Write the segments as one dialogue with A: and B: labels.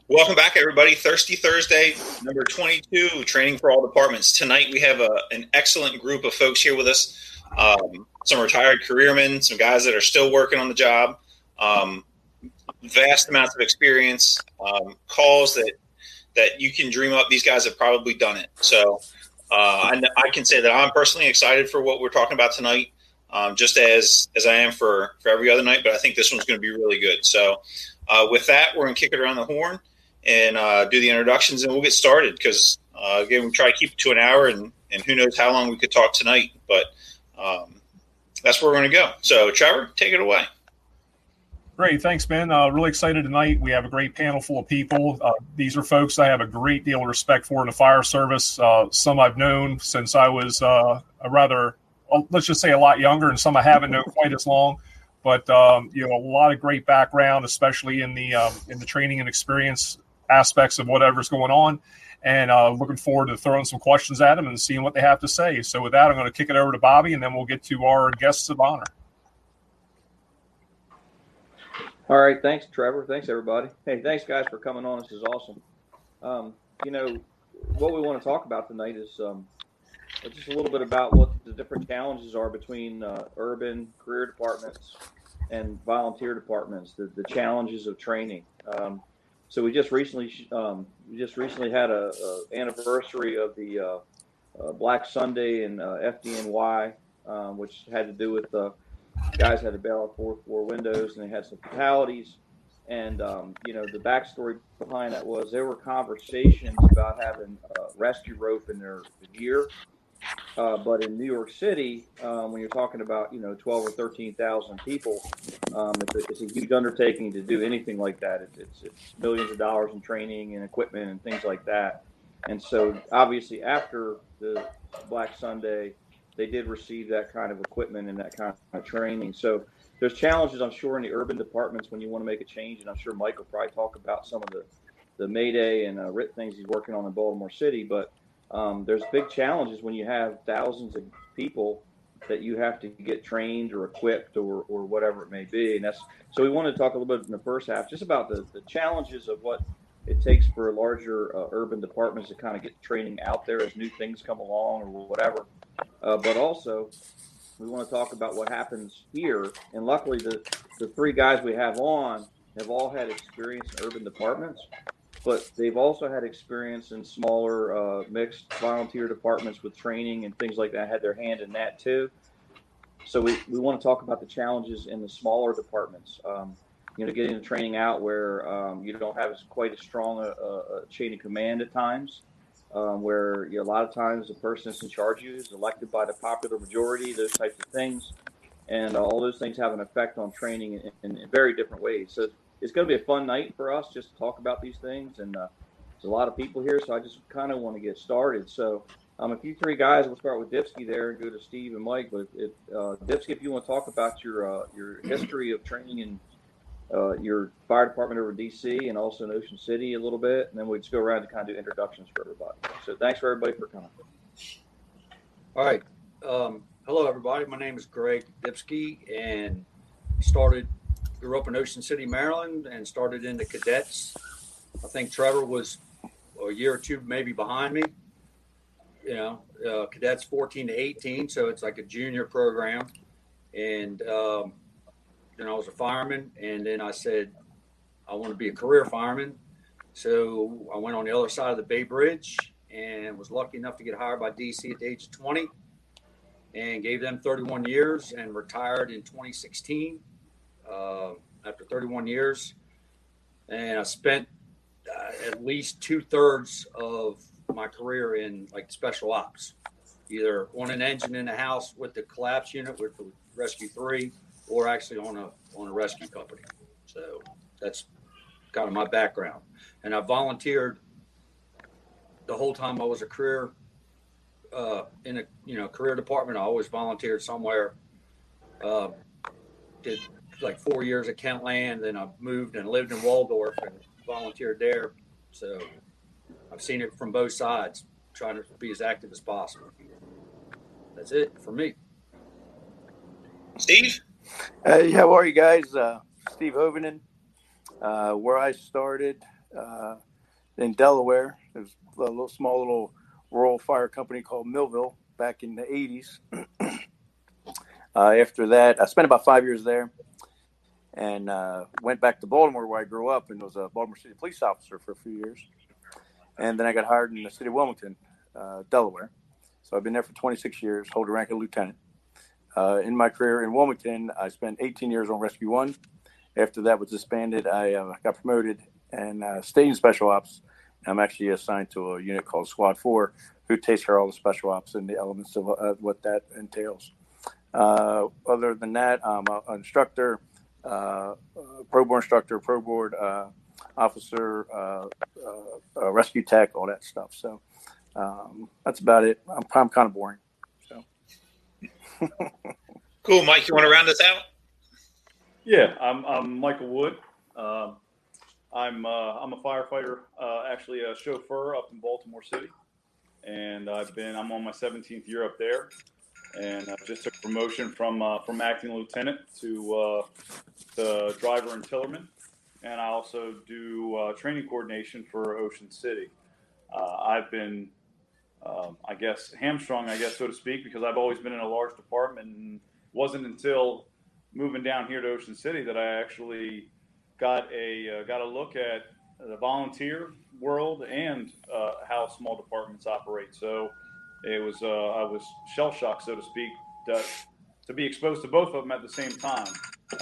A: Welcome back, everybody. Thirsty Thursday, number 22, training for all departments. Tonight we have an excellent group of folks here with us. Some retired careermen, some guys that are still working on the job, vast amounts of experience, calls that you can dream up. These guys have probably done it. So I can say that I'm personally excited for what we're talking about tonight, just as I am for every other night. But I think this one's going to be really good. So with that, we're going to kick it around the horn and do the introductions, and we'll get started because, again, we try to keep it to an hour, and who knows how long we could talk tonight. But that's where we're going to go. So, Trevor, take it away.
B: Great. Thanks, Ben. Really excited tonight. We have a great panel full of people. These are folks I have a great deal of respect for in the fire service. Some I've known since I was let's just say a lot younger, and some I haven't known quite as long. But, a lot of great background, especially in the training and experience aspects of whatever's going on. And looking forward to throwing some questions at them and seeing what they have to say. So with that, I'm going to kick it over to Bobby, and then we'll get to our guests of honor.
C: All right. Thanks, Trevor. Thanks, everybody. Hey, thanks, guys, for coming on. This is awesome. What we want to talk about tonight is just a little bit about what the different challenges are between urban career departments and volunteer departments, the challenges of training. So we just recently had a anniversary of the Black Sunday and FDNY, which had to do with guys had to bail out fourth floor windows, and they had some fatalities. And the backstory behind that was there were conversations about having rescue rope in their gear. But in New York City, when you're talking about 12 or 13,000 people, it's a huge undertaking to do anything like that. It's millions of dollars in training and equipment and things like that. And so, obviously, after the Black Sunday, they did receive that kind of equipment and that kind of training. So there's challenges, I'm sure, in the urban departments when you want to make a change, and I'm sure Mike will probably talk about some of the Mayday and RIT things he's working on in Baltimore City, but there's big challenges when you have thousands of people that you have to get trained or equipped or whatever it may be. And so we want to talk a little bit in the first half just about the challenges of what it takes for larger urban departments to kind of get training out there as new things come along or whatever. But also we want to talk about what happens here. And luckily the three guys we have on have all had experience in urban departments, but they've also had experience in smaller mixed volunteer departments with training and things like that, had their hand in that too. So we want to talk about the challenges in the smaller departments, getting the training out where you don't have quite as strong a chain of command at times, where a lot of times the person that's in charge of you is elected by the popular majority, those types of things. And all those things have an effect on training in very different ways. So it's going to be a fun night for us just to talk about these things. And there's a lot of people here, so I just kind of want to get started. So if you three guys, we'll start with Dypsky there and go to Steve and Mike. But Dypsky, if you want to talk about your history of training in your fire department over in DC and also in Ocean City a little bit, and then we'll just go around to kind of do introductions for everybody. So thanks for everybody for coming.
D: All right. Hello, everybody. My name is Greg Dypsky, and grew up in Ocean City, Maryland, and started in the cadets. I think Trevor was a year or two maybe behind me. Cadets 14 to 18, so it's like a junior program. And then I was a fireman, and then I said I want to be a career fireman. So I went on the other side of the Bay Bridge and was lucky enough to get hired by DC at the age of 20 and gave them 31 years and retired in 2016. After 31 years, and I spent at least 2/3 of my career in like special ops, either on an engine in the house with the collapse unit with the Rescue 3, or actually on a rescue company. So that's kind of my background, and I volunteered the whole time I was a career in a career department. I always volunteered somewhere. Did like 4 years at Kentland, then I moved and lived in Waldorf and volunteered there. So I've seen it from both sides, trying to be as active as possible. That's it for me.
A: Steve?
E: How are you guys? Steve Huovinen. Where I started, in Delaware. There's a small rural fire company called Millville back in the 80s. After that, I spent about 5 years there and went back to Baltimore where I grew up and was a Baltimore City police officer for a few years. And then I got hired in the city of Wilmington, Delaware. So I've been there for 26 years, hold the rank of lieutenant. In my career in Wilmington, I spent 18 years on Rescue 1. After that was disbanded, I got promoted and stayed in Special Ops. I'm actually assigned to a unit called Squad 4, who takes care of all the Special Ops and the elements of what that entails. Other than that, I'm an instructor, pro board instructor, pro board officer, rescue tech, all that stuff. So that's about it. I'm kind of boring. So
A: cool, Mike. You want to round us out?
F: Yeah, I'm Michael Wood. I'm a firefighter, actually a chauffeur up in Baltimore City, and I'm on my 17th year up there, and I just took promotion from acting lieutenant to driver and tillerman, and I also do training coordination for Ocean City. I've been, I guess, hamstrung, so to speak, because I've always been in a large department, and wasn't until moving down here to Ocean City that I actually got a look at the volunteer world and how small departments operate. So it was I was shell shocked, so to speak, to be exposed to both of them at the same time.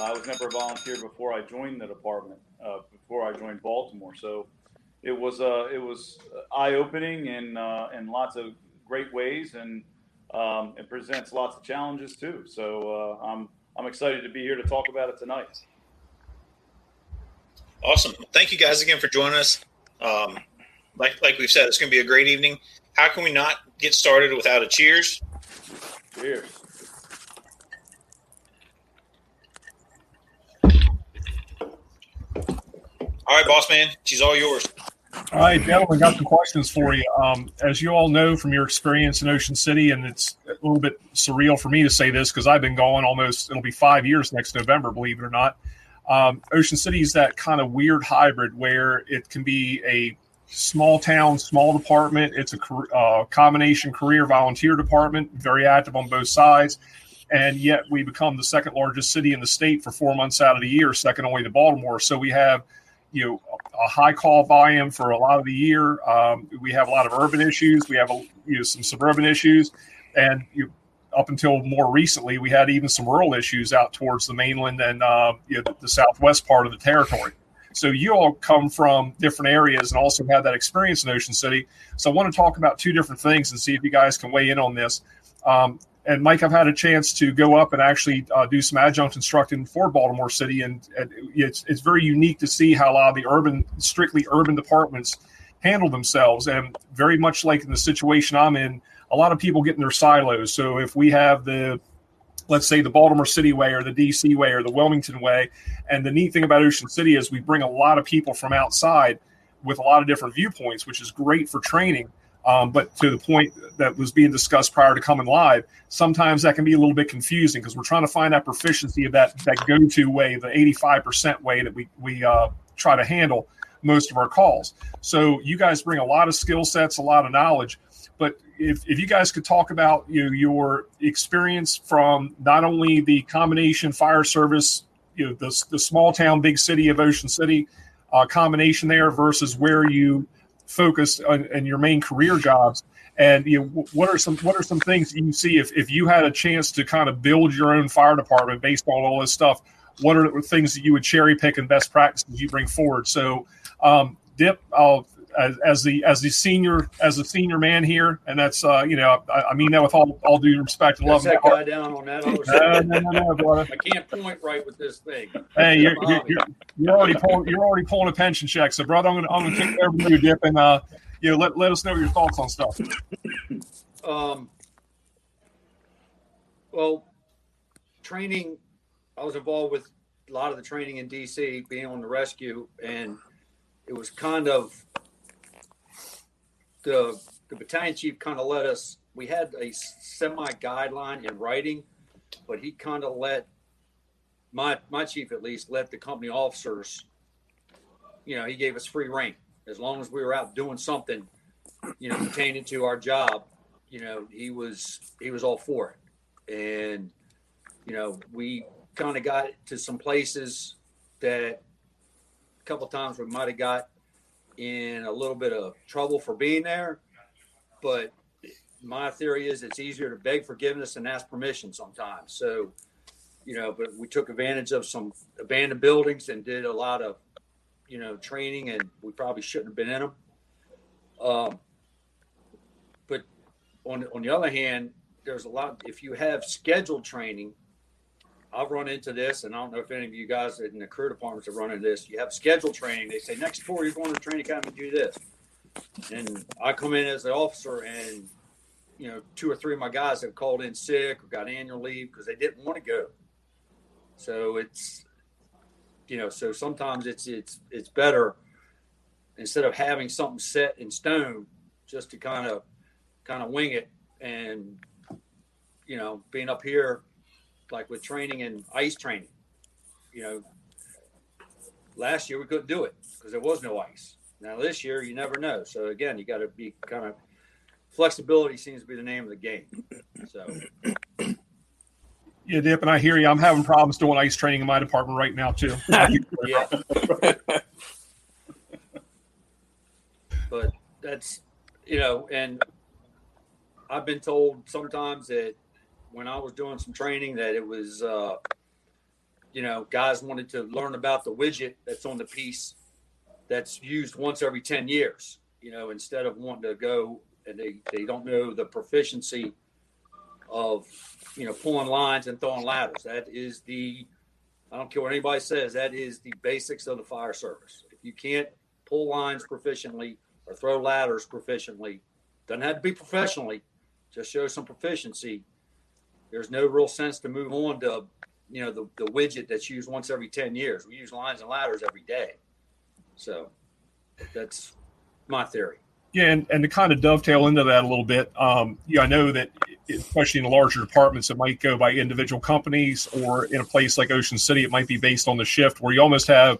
F: I was never a volunteer before I joined the department, before I joined Baltimore. So it was eye opening in lots of great ways, and it presents lots of challenges too. So I'm excited to be here to talk about it tonight.
A: Awesome. Thank you guys again for joining us. Like we've said, it's going to be a great evening. How can we not get started without a cheers?
F: Cheers.
A: All right, boss man, she's all yours.
B: All right, gentlemen, got some questions for you. As you all know from your experience in Ocean City, and it's a little bit surreal for me to say this because I've been going it'll be 5 years next November, believe it or not. Ocean City is that kind of weird hybrid where it can be a small town, small department. It's a combination career volunteer department, very active on both sides. And yet we become the second largest city in the state for 4 months out of the year, second only to Baltimore. So we have, a high call volume for a lot of the year. We have a lot of urban issues. We have some suburban issues. And up until more recently, we had even some rural issues out towards the mainland and the southwest part of the territory. So you all come from different areas and also had that experience in Ocean City. So I want to talk about two different things and see if you guys can weigh in on this. And Mike, I've had a chance to go up and actually do some adjunct instructing for Baltimore City, and it's very unique to see how a lot of the strictly urban departments handle themselves. And very much like in the situation I'm in, a lot of people get in their silos. So if we have let's say the Baltimore City way or the DC way or the Wilmington way, and the neat thing about Ocean City is we bring a lot of people from outside with a lot of different viewpoints, which is great for training. But to the point that was being discussed prior to coming live, sometimes that can be a little bit confusing because we're trying to find that proficiency of that go-to way, the 85% way that we try to handle most of our calls. So you guys bring a lot of skill sets, a lot of knowledge. But if you guys could talk about your experience from not only the combination fire service, the small town, big city of Ocean City combination there versus where you focused on your main career jobs, and what are some things that you see if you had a chance to kind of build your own fire department based on all this stuff? What are the things that you would cherry pick and best practices you bring forward? So, Dip, as the senior man here, and that's I mean that with all due respect and love.
D: That guy down on that.
B: No, brother.
D: I can't point right with this thing.
B: Hey, you're already pulling a pension check, so brother, I'm gonna kick it over to you, Dip, and let us know your thoughts on stuff.
D: Well, training. I was involved with a lot of the training in DC, being on the rescue, and it was kind of the battalion chief kind of let us. We had a semi guideline in writing, but he kind of let my chief at least let the company officers he gave us free reign as long as we were out doing something, pertaining to our job. He was all for it. And, we kind of got to some places that a couple of times we might have got in a little bit of trouble for being there. But my theory is it's easier to beg forgiveness than ask permission sometimes. So, but we took advantage of some abandoned buildings and did a lot of, training, and we probably shouldn't have been in them. But on the other hand, there's a lot, if you have scheduled training, I've run into this, and I don't know if any of you guys in the career departments have run into this. You have scheduled training. They say, next tour, you're going to the training academy to do this. And I come in as the officer, and, 2 or 3 of my guys have called in sick or got annual leave because they didn't want to go. So it's, so sometimes it's better, instead of having something set in stone, just to kind of wing it. And, being up here, like with training and ice training, last year we couldn't do it because there was no ice. Now this year, you never know. So again, you got to be kind of, flexibility seems to be the name of the game. So.
B: Yeah, Dip, and I hear you. I'm having problems doing ice training in my department right now too.
D: Yeah. But that's, and I've been told sometimes that when I was doing some training that it was, guys wanted to learn about the widget that's on the piece that's used once every 10 years, instead of wanting to go, and they don't know the proficiency of, pulling lines and throwing ladders. That is I don't care what anybody says, that is the basics of the fire service. If you can't pull lines proficiently or throw ladders proficiently, doesn't have to be professionally, just show some proficiency. There's no real sense to move on to, the widget that's used once every 10 years. We use lines and ladders every day. So that's my theory.
B: Yeah, and to kind of dovetail into that a little bit, I know that especially in the larger departments, it might go by individual companies, or in a place like Ocean City, it might be based on the shift, where you almost have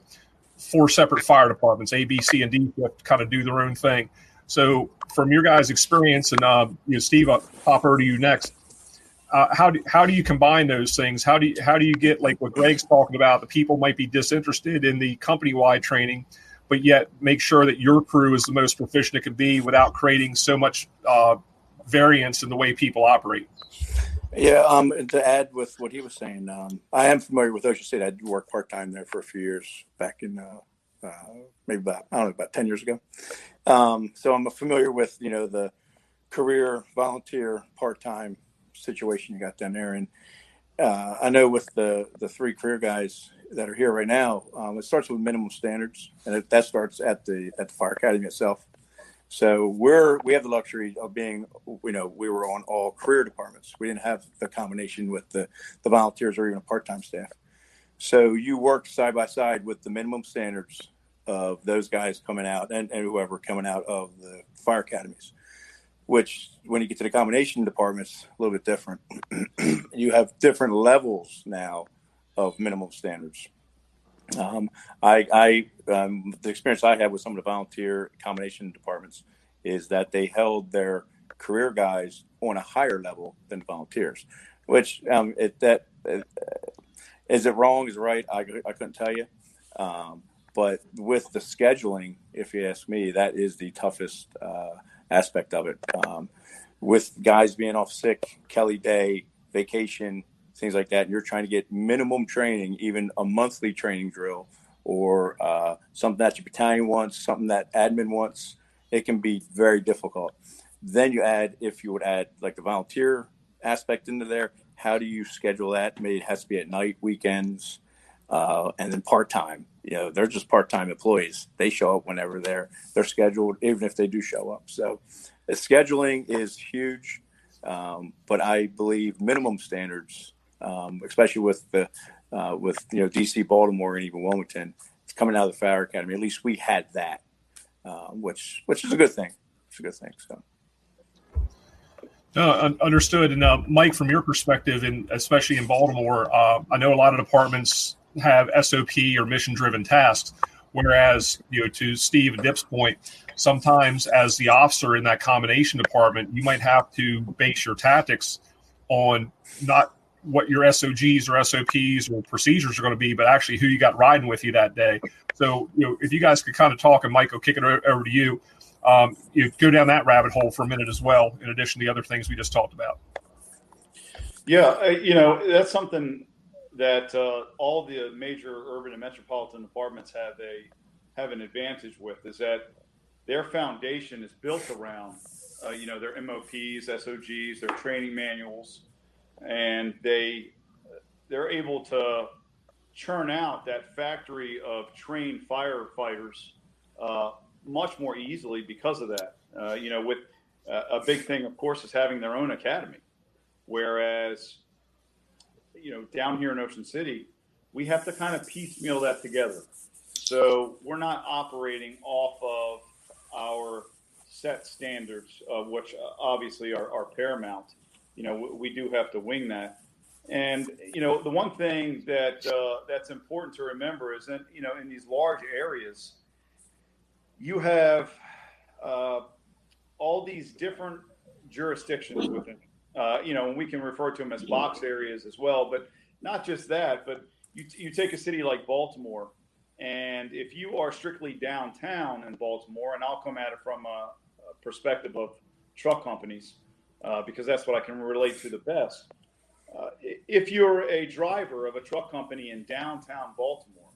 B: 4 separate fire departments, A, B, C, and D, kind of do their own thing. So from your guys' experience, and Steve, I'll pop over to you next. How do you combine those things? How do you get, like what Greg's talking about, the people might be disinterested in the company-wide training, but yet make sure that your crew is the most proficient it can be without creating so much variance in the way people operate?
E: Yeah, to add with what he was saying, I am familiar with Ocean City. I did work part-time there for a few years back in maybe about 10 years ago. So I'm familiar with, the career, volunteer, part-time situation you got down there. And I know with the 3 career guys that are here right now, it starts with minimum standards, and that starts at the fire academy itself. So we have the luxury of being, we were on all career departments. We didn't have the combination with the volunteers or even a part-time staff. So you work side by side with the minimum standards of those guys coming out and whoever coming out of the fire academies, which when you get to the combination departments, a little bit different. You have different levels now of minimum standards. The experience I had with some of the volunteer combination departments is that they held their career guys on a higher level than volunteers, which is it wrong? Is it right? I couldn't tell you. But with the scheduling, if you ask me, that is the toughest aspect of it. With guys being off sick, Kelly Day, vacation, things like that, and you're trying to get minimum training, even a monthly training drill, or something that your battalion wants, something that admin wants, it can be very difficult. Then if you would add like the volunteer aspect into there, how do you schedule that? Maybe it has to be at night, weekends, and then part-time. They're just part-time employees. They show up whenever they're scheduled, even if they do show up. So the scheduling is huge, but I believe minimum standards, especially with DC, Baltimore, and even Wilmington, it's coming out of the Fire Academy. At least we had that, which is a good thing. It's a good thing. So.
B: Understood. And Mike, from your perspective, and especially in Baltimore, I know a lot of departments have SOP or mission-driven tasks. Whereas, to Steve and Dip's point, sometimes as the officer in that combination department, you might have to base your tactics on not what your SOGs or SOPs or procedures are going to be, but actually who you got riding with you that day. So, if you guys could kind of talk, and Mike, I'll kick it over to you, go down that rabbit hole for a minute as well, in addition to the other things we just talked about.
F: Yeah, that's something that all the major urban and metropolitan departments have an advantage with, is that their foundation is built around, their MOPs, SOGs, their training manuals, and they're able to churn out that factory of trained firefighters much more easily because of that. With a big thing, of course, is having their own academy. Whereas, down here in Ocean City, we have to kind of piecemeal that together. So we're not operating off of our set standards, which obviously are paramount. We do have to wing that. And, the one thing that's important to remember is that, in these large areas, you have all these different jurisdictions within. And we can refer to them as box areas as well, but not just that, but you take a city like Baltimore, and if you are strictly downtown in Baltimore, and I'll come at it from a perspective of truck companies, because that's what I can relate to the best. If you're a driver of a truck company in downtown Baltimore,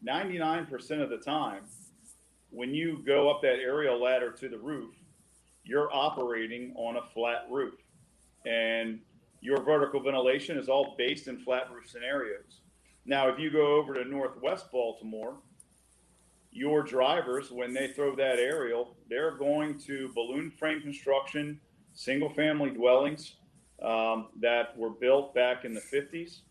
F: 99% of the time, when you go up that aerial ladder to the roof, you're operating on a flat roof, and your vertical ventilation is all based in flat roof scenarios. Now, if you go over to Northwest Baltimore, your drivers, when they throw that aerial, they're going to balloon frame construction, single family dwellings that were built back in the 50s,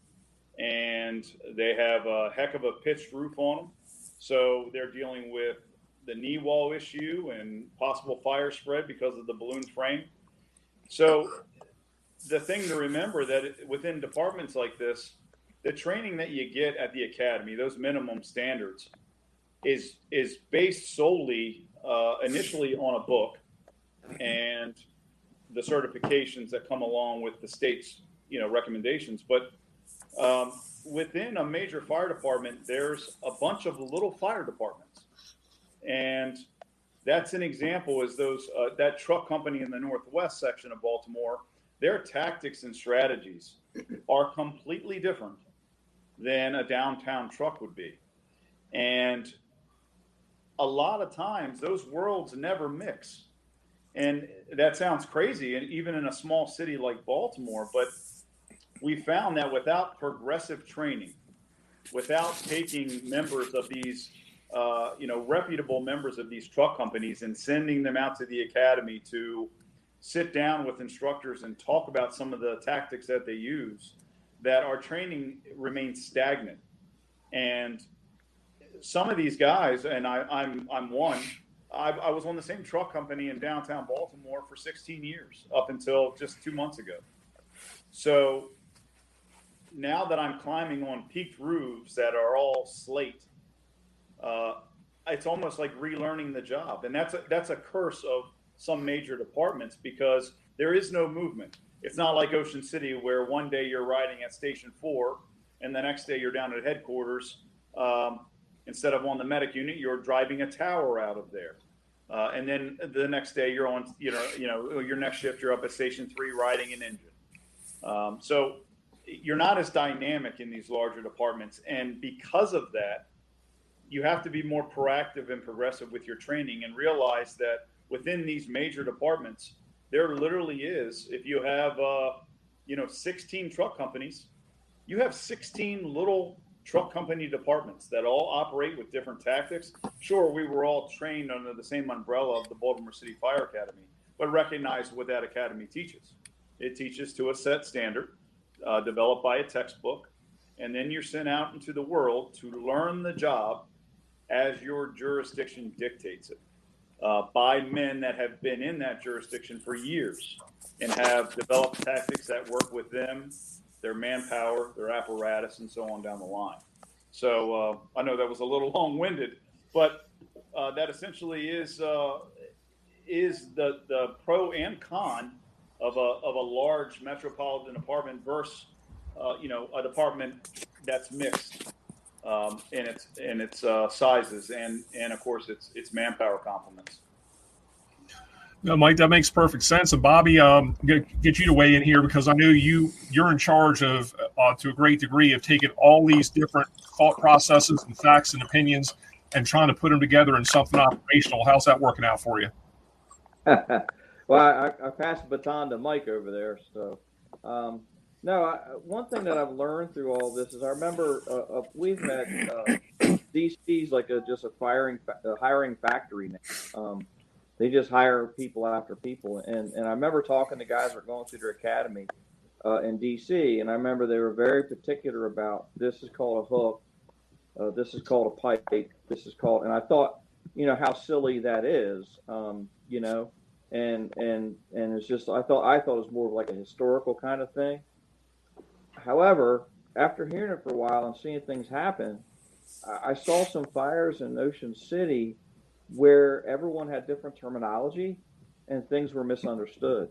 F: and they have a heck of a pitched roof on them. So they're dealing with the knee wall issue and possible fire spread because of the balloon frame. So the thing to remember that within departments like this, the training that you get at the academy, those minimum standards, is based solely initially on a book and the certifications that come along with the state's recommendations. But within a major fire department, there's a bunch of little fire departments. And that's an example, is that truck company in the Northwest section of Baltimore, their tactics and strategies are completely different than a downtown truck would be. And a lot of times those worlds never mix. And that sounds crazy, and even in a small city like Baltimore, but we found that without progressive training, without taking members of these reputable members of these truck companies and sending them out to the academy to sit down with instructors and talk about some of the tactics that they use, that our training remains stagnant. And some of these guys, and I'm one, I was on the same truck company in downtown Baltimore for 16 years, up until just 2 months ago. So now that I'm climbing on peaked roofs that are all slate, it's almost like relearning the job. And that's a curse of some major departments, because there is no movement. It's not like Ocean City, where one day you're riding at Station 4 and the next day you're down at headquarters. Instead of on the medic unit, you're driving a tower out of there. And then the next day you're on, your next shift, you're up at Station 3 riding an engine. So you're not as dynamic in these larger departments. And because of that, you have to be more proactive and progressive with your training, and realize that within these major departments, there literally is, if you have, 16 truck companies, you have 16 little truck company departments that all operate with different tactics. Sure, we were all trained under the same umbrella of the Baltimore City Fire Academy, but recognize what that academy teaches. It teaches to a set standard, developed by a textbook, and then you're sent out into the world to learn the job as your jurisdiction dictates it, by men that have been in that jurisdiction for years and have developed tactics that work with them, their manpower, their apparatus, and so on down the line. So I know that was a little long-winded, but that essentially is the pro and con of a large metropolitan apartment versus a department that's mixed in its sizes and of course its manpower complements.
B: No, Mike, that makes perfect sense. And Bobby, get you to weigh in here because I know you're in charge of, to a great degree, of taking all these different thought processes and facts and opinions and trying to put them together in something operational. How's that working out for you?
C: Well, I passed the baton to Mike over there. So, one thing that I've learned through all this is I remember we've met DC's like just a hiring factory now. They just hire people after people. And I remember talking to guys that were going through their academy in DC, and I remember they were very particular about this is called a hook, this is called a pipe, this is called, and I thought, how silly that is, and it's just, I thought it was more of like a historical kind of thing. However, after hearing it for a while and seeing things happen, I saw some fires in Ocean City where everyone had different terminology and things were misunderstood.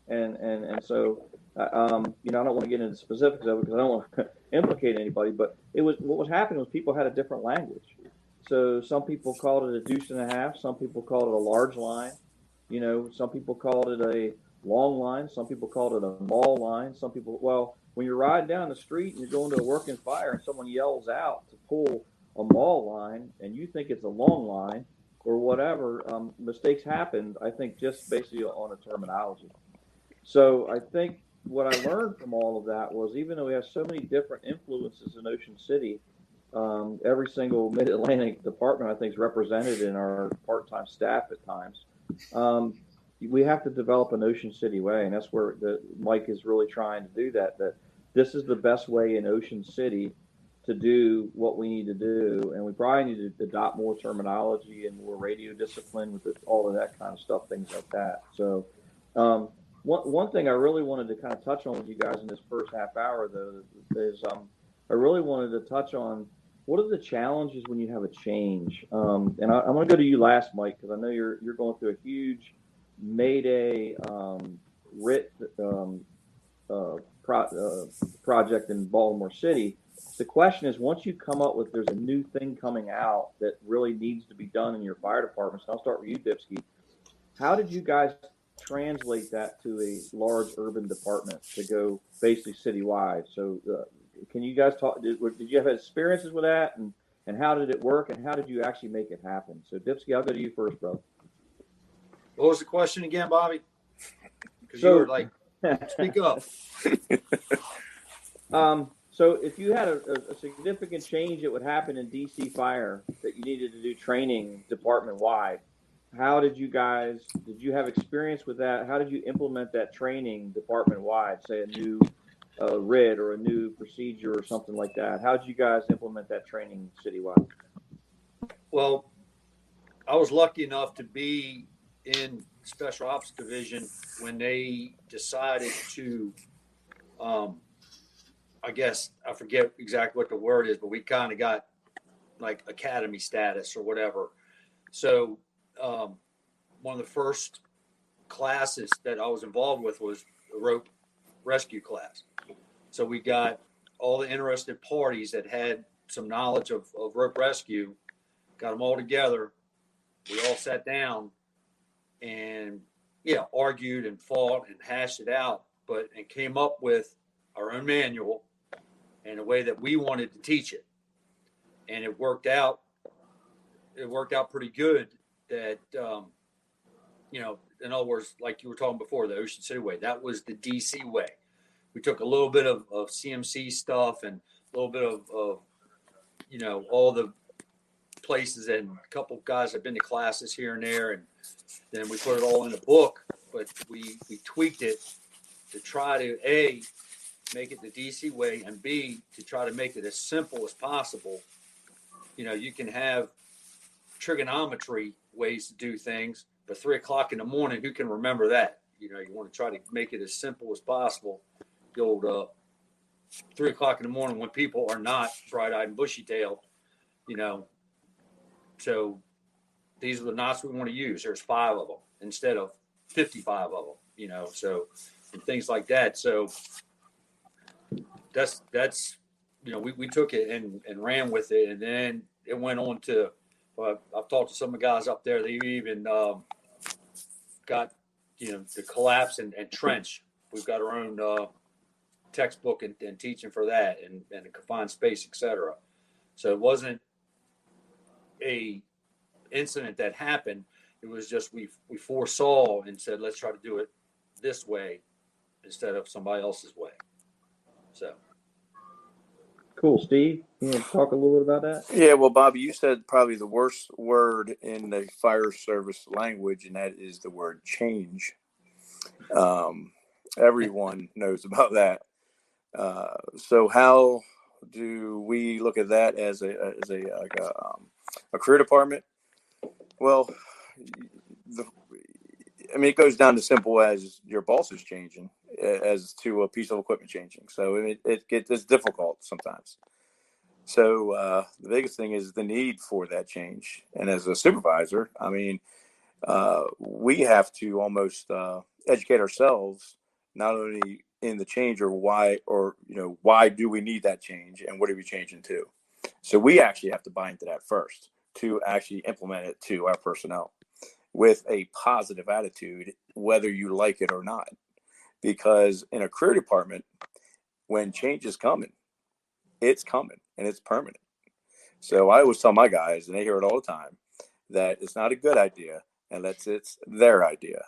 C: And so, I don't want to get into specifics of it because I don't want to implicate anybody, but what was happening was people had a different language. So some people called it a deuce and a half. Some people called it a large line. Some people called it a long line. Some people called it a mall line. Some people, when you're riding down the street and you're going to a working fire and someone yells out to pull a mall line and you think it's a long line, or whatever, mistakes happened, I think, just basically on a terminology. So I think what I learned from all of that was, even though we have so many different influences in Ocean City, every single Mid-Atlantic department, I think, is represented in our part-time staff at times. We have to develop an Ocean City way, and that's where Mike is really trying to do that this is the best way in Ocean City to do what we need to do, and we probably need to adopt more terminology and more radio discipline with all of that kind of stuff, things like that. So one thing I really wanted to kind of touch on with you guys in this first half hour, though, is I really wanted to touch on what are the challenges when you have a change. And I'm going to go to you last, Mike, because I know you're going through a huge Mayday RIT project in Baltimore City. The question is, once you come up with, there's a new thing coming out that really needs to be done in your fire departments. I'll start with you, Dypsky. How did you guys translate that to a large urban department to go basically citywide? So can you guys talk, did you have experiences with that, and how did it work, and how did you actually make it happen? So Dypsky, I'll go to you first, bro.
D: What was the question again, Bobby? Because you were like, speak up.
C: So if you had a significant change that would happen in DC Fire that you needed to do training department-wide, how did you have experience with that? How did you implement that training department-wide, say a new RIT or a new procedure or something like that? How did you guys implement that training citywide?
D: Well, I was lucky enough to be in Special Ops Division when they decided to I guess I forget exactly what the word is, but we kind of got like academy status or whatever. So one of the first classes that I was involved with was a rope rescue class. So we got all the interested parties that had some knowledge of rope rescue, got them all together. We all sat down and argued and fought and hashed it out, and came up with our own manual and a way that we wanted to teach it. And it worked out pretty good that, in other words, like you were talking before, the Ocean City way, that was the DC way. We took a little bit of CMC stuff and a little bit of all the places, and a couple of guys have been to classes here and there, and then we put it all in a book, but we tweaked it to try to A, make it the DC way, and B, to try to make it as simple as possible. You can have trigonometry ways to do things, but 3:00 in the morning, who can remember that? You want to try to make it as simple as possible. The old 3:00 in the morning when people are not bright-eyed and bushy-tailed, So these are the knots we want to use. There's 5 of them instead of 55 of them, so and things like that. So that's we took it and ran with it, and then it went on to. I've talked to some of the guys up there. They even got the collapse and trench. We've got our own textbook and teaching for that, and a confined space, etc. So it wasn't a incident that happened. It was just we foresaw and said, let's try to do it this way instead of somebody else's way. So
C: cool. Steve, you want to talk a little bit about that?
E: Yeah, well, Bobby, you said probably the worst word in the fire service language, and that is the word change. Everyone knows about that. So how do we look at that as a career department? Well, it goes down to simple as your boss is changing as to a piece of equipment changing. So it's difficult sometimes. So the biggest thing is the need for that change. And as a supervisor, we have to almost educate ourselves, not only in the change or why do we need that change and what are we changing to? So we actually have to buy into that first to actually implement it to our personnel with a positive attitude, whether you like it or not. Because in a career department, when change is coming, it's coming and it's permanent. So I always tell my guys, and they hear it all the time, that it's not a good idea unless it's their idea.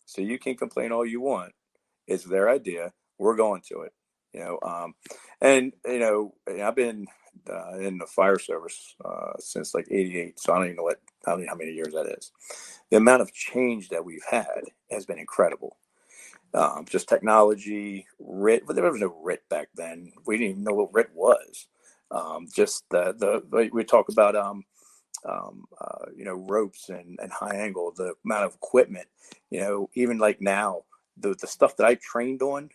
E: So you can complain all you want. It's their idea. We're going to it. I've been in the fire service since like 88. So I don't even know how many years that is. The amount of change that we've had has been incredible. Just technology, RIT, but there was no RIT back then. We didn't even know what RIT was. Just we talk about ropes and high angle, the amount of equipment, even like now, the stuff that I trained on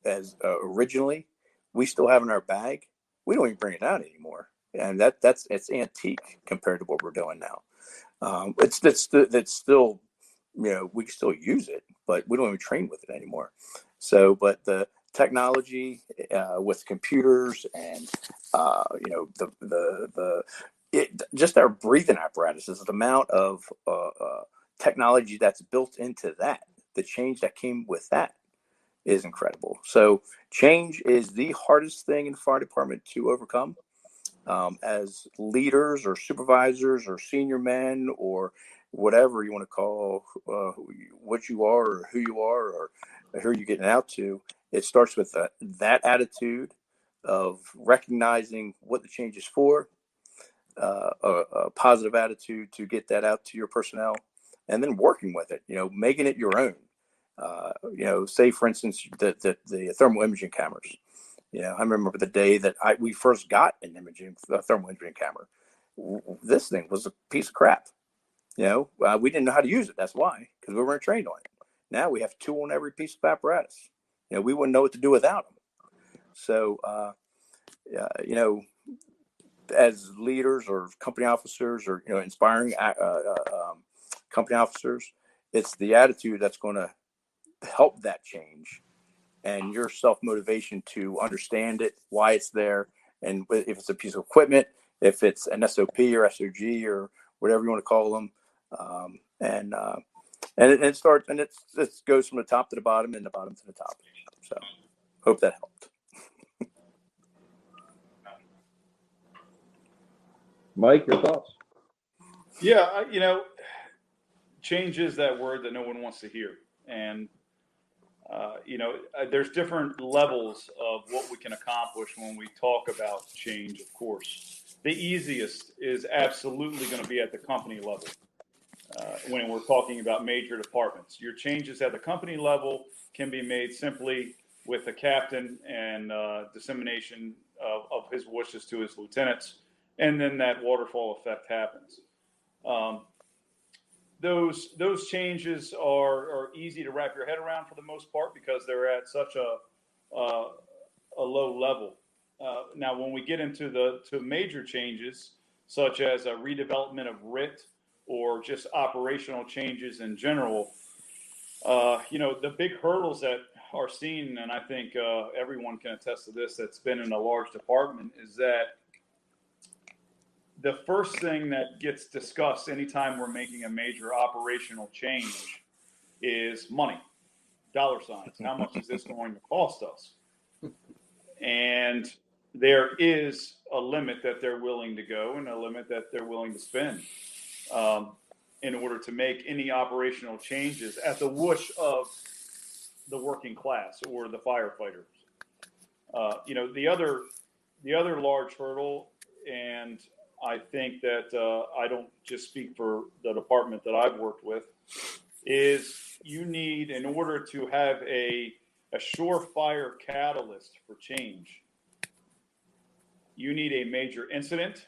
E: as originally, we still have in our bag. We don't even bring it out anymore, and it's antique compared to what we're doing now. It's still, we can still use it, but we don't even train with it anymore. So, but the technology with computers and just our breathing apparatuses, the amount of technology that's built into that, the change that came with that is incredible. So change is the hardest thing in the fire department to overcome. As leaders or supervisors or senior men or whatever you want to call what you are or who you are or who you're getting out to, it starts with that attitude of recognizing what the change is for, a positive attitude to get that out to your personnel, and then working with it, making it your own. Say, for instance, the thermal imaging cameras. I remember the day that we first got an thermal imaging camera. This thing was a piece of crap. We didn't know how to use it. That's why, because we weren't trained on it. Now we have 2 on every piece of apparatus. We wouldn't know what to do without them. So, as leaders or company officers or, inspiring company officers, it's the attitude that's going to help that change and your self-motivation to understand it, why it's there, and if it's a piece of equipment, if it's an SOP or SOG or whatever you want to call them. It starts, and it goes from the top to the bottom and the bottom to the top. So hope that helped.
C: Mike, your thoughts?
F: Yeah, change is that word that no one wants to hear. And, there's different levels of what we can accomplish when we talk about change, of course. The easiest is absolutely going to be at the company level. When we're talking about major departments, your changes at the company level can be made simply with the captain and dissemination of his wishes to his lieutenants. And then that waterfall effect happens. Those changes are easy to wrap your head around for the most part because they're at such a a low level. Now, when we get into to major changes, such as a redevelopment of RIT or just operational changes in general, the big hurdles that are seen, and I think everyone can attest to this that's been in a large department, is that the first thing that gets discussed anytime we're making a major operational change is money, dollar signs. How much is this going to cost us? And there is a limit that they're willing to go and a limit that they're willing to spend in order to make any operational changes at the whoosh of the working class or the firefighters. The other large hurdle, and I think that I don't just speak for the department that I've worked with, is you need, in order to have a surefire catalyst for change, you need a major incident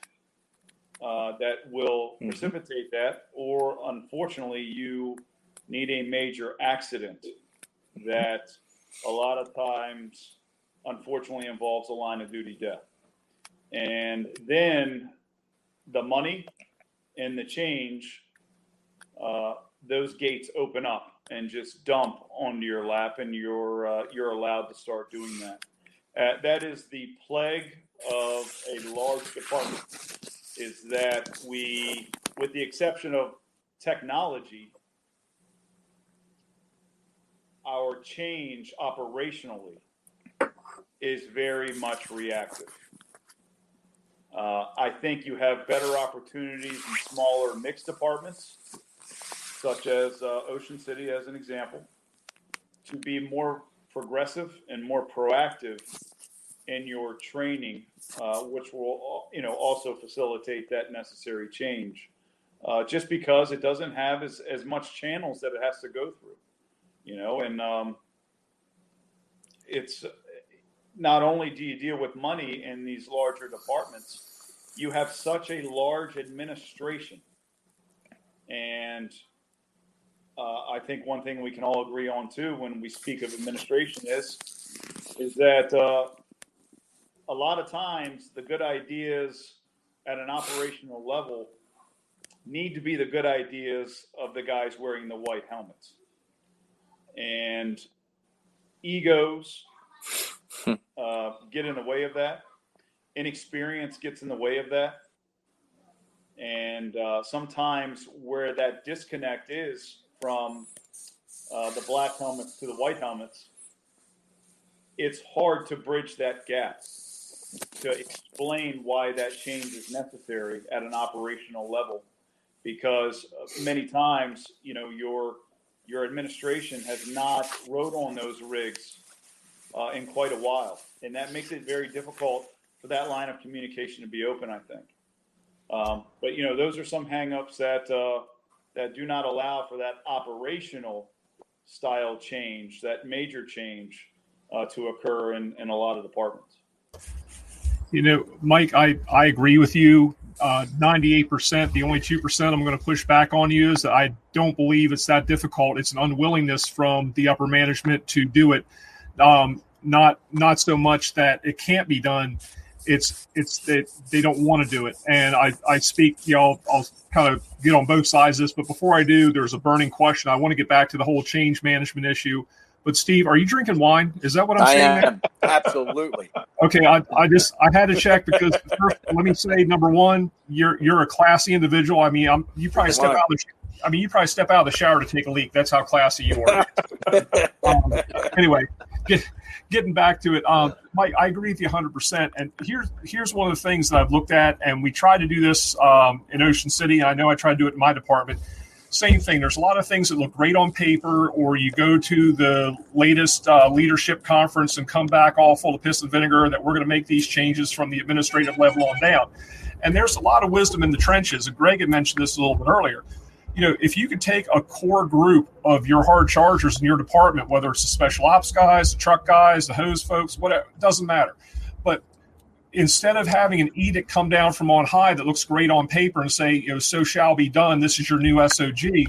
F: that will precipitate that, or unfortunately, you need a major accident that a lot of times, unfortunately, involves a line of duty death. And then the money and the change, those gates open up and just dump onto your lap, and you're allowed to start doing that. That is the plague of a large department, is that we, with the exception of technology, our change operationally is very much reactive. I think you have better opportunities in smaller mixed departments, such as Ocean City as an example, to be more progressive and more proactive in your training, which will also facilitate that necessary change, just because it doesn't have as much channels that it has to go through. And it's not only do you deal with money in these larger departments, you have such a large administration. And I think one thing we can all agree on too when we speak of administration is that a lot of times the good ideas at an operational level need to be the good ideas of the guys wearing the white helmets. And egos get in the way of that. Inexperience gets in the way of that. And sometimes where that disconnect is from the black helmets to the white helmets, it's hard to bridge that gap to explain why that change is necessary at an operational level, because many times, your administration has not rode on those rigs in quite a while, and that makes it very difficult for that line of communication to be open, I think. But those are some hangups that do not allow for that operational style change, that major change to occur in a lot of departments.
B: Mike, I agree with you 98%. The only 2% I'm going to push back on you is that I don't believe it's that difficult. It's an unwillingness from the upper management to do it. Not so much that it can't be done. It's that they don't want to do it. And I speak, I'll kind of get on both sides of this, but before I do, there's a burning question. I want to get back to the whole change management issue. But Steve, are you drinking wine? Is that what I'm saying?
E: I am. Absolutely.
B: Okay, I had to check because first, let me say, number one, you're a classy individual. I mean, you probably step out of the shower to take a leak. That's how classy you are. Anyway, getting back to it, Mike, I agree with you 100%. And here's one of the things that I've looked at, and we try to do this in Ocean City. I know I try to do it in my department. Same thing. There's a lot of things that look great on paper, or you go to the latest leadership conference and come back all full of piss and vinegar that we're going to make these changes from the administrative level on down. And there's a lot of wisdom in the trenches. And Greg had mentioned this a little bit earlier. If you could take a core group of your hard chargers in your department, whether it's the special ops guys, the truck guys, the hose folks, whatever, it doesn't matter. But instead of having an edict come down from on high that looks great on paper and say, so shall be done, this is your new SOG,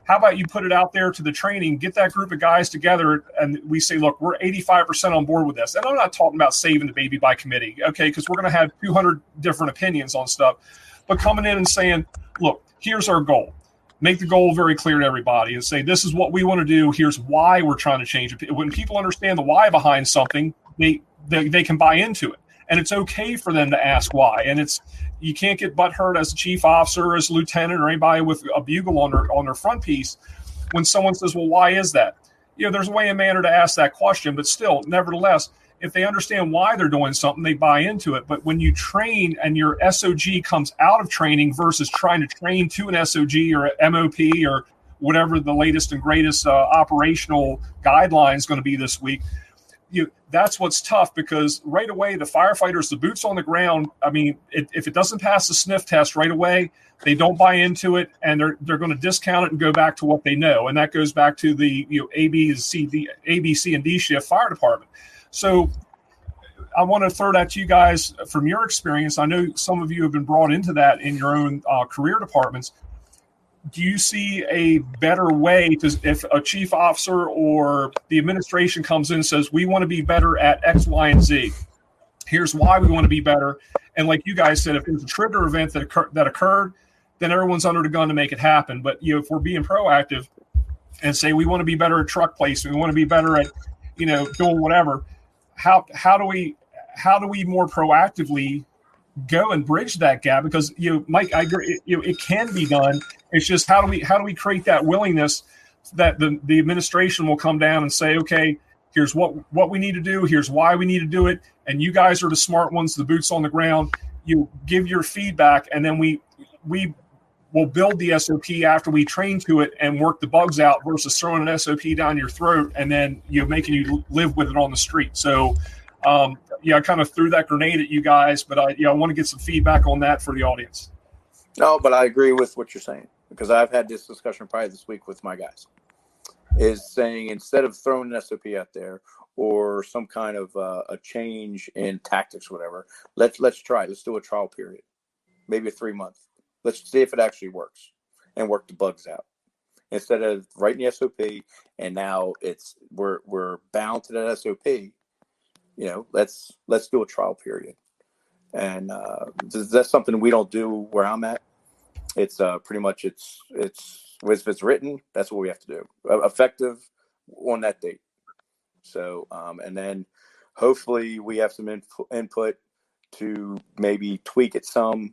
B: How about you put it out there to the training, get that group of guys together, and we say, look, we're 85% on board with this. And I'm not talking about saving the baby by committee, okay, because we're going to have 200 different opinions on stuff. But coming in and saying, look, here's our goal. Make the goal very clear to everybody and say, this is what we want to do. Here's why we're trying to change it. When people understand the why behind something, they can buy into it. And it's okay for them to ask why. And you can't get butthurt as a chief officer, as a lieutenant, or anybody with a bugle on their front piece when someone says, well, why is that? There's a way and manner to ask that question, but still, nevertheless, if they understand why they're doing something, they buy into it. But when you train and your SOG comes out of training versus trying to train to an SOG or an MOP or whatever the latest and greatest operational guideline is going to be this week, that's what's tough, because right away, the firefighters, the boots on the ground, I mean, if it doesn't pass the sniff test right away, they don't buy into it, and they're going to discount it and go back to what they know. And that goes back to the A, B, C, and D shift fire department. So I want to throw that to you guys from your experience. I know some of you have been brought into that in your own career departments. Do you see a better way to, if a chief officer or the administration comes in and says, we want to be better at X, Y, and Z. Here's why we want to be better. And like you guys said, if there's a trigger event that occurred, then everyone's under the gun to make it happen. But if we're being proactive and say we want to be better at truck placement, we want to be better at doing whatever, how do we more proactively go and bridge that gap? Because Mike, I agree, it can be done. It's just how do we create that willingness that the administration will come down and say, okay, here's what we need to do, here's why we need to do it, and you guys are the smart ones, the boots on the ground. You give your feedback, and then we will build the SOP after we train to it and work the bugs out, versus throwing an SOP down your throat and then making you live with it on the street. So I kind of threw that grenade at you guys, but I want to get some feedback on that for the audience.
E: No, but I agree with what you're saying, because I've had this discussion probably this week with my guys, is saying instead of throwing an SOP out there or some kind of a change in tactics, whatever, let's try. Let's do a trial period, maybe a 3-month. Let's see if it actually works and work the bugs out. Instead of writing the SOP and now we're bound to that SOP. Let's do a trial period. And that's something we don't do where I'm at. It's pretty much it's if it's written, that's what we have to do. Effective on that date. So and then hopefully we have some input to maybe tweak it some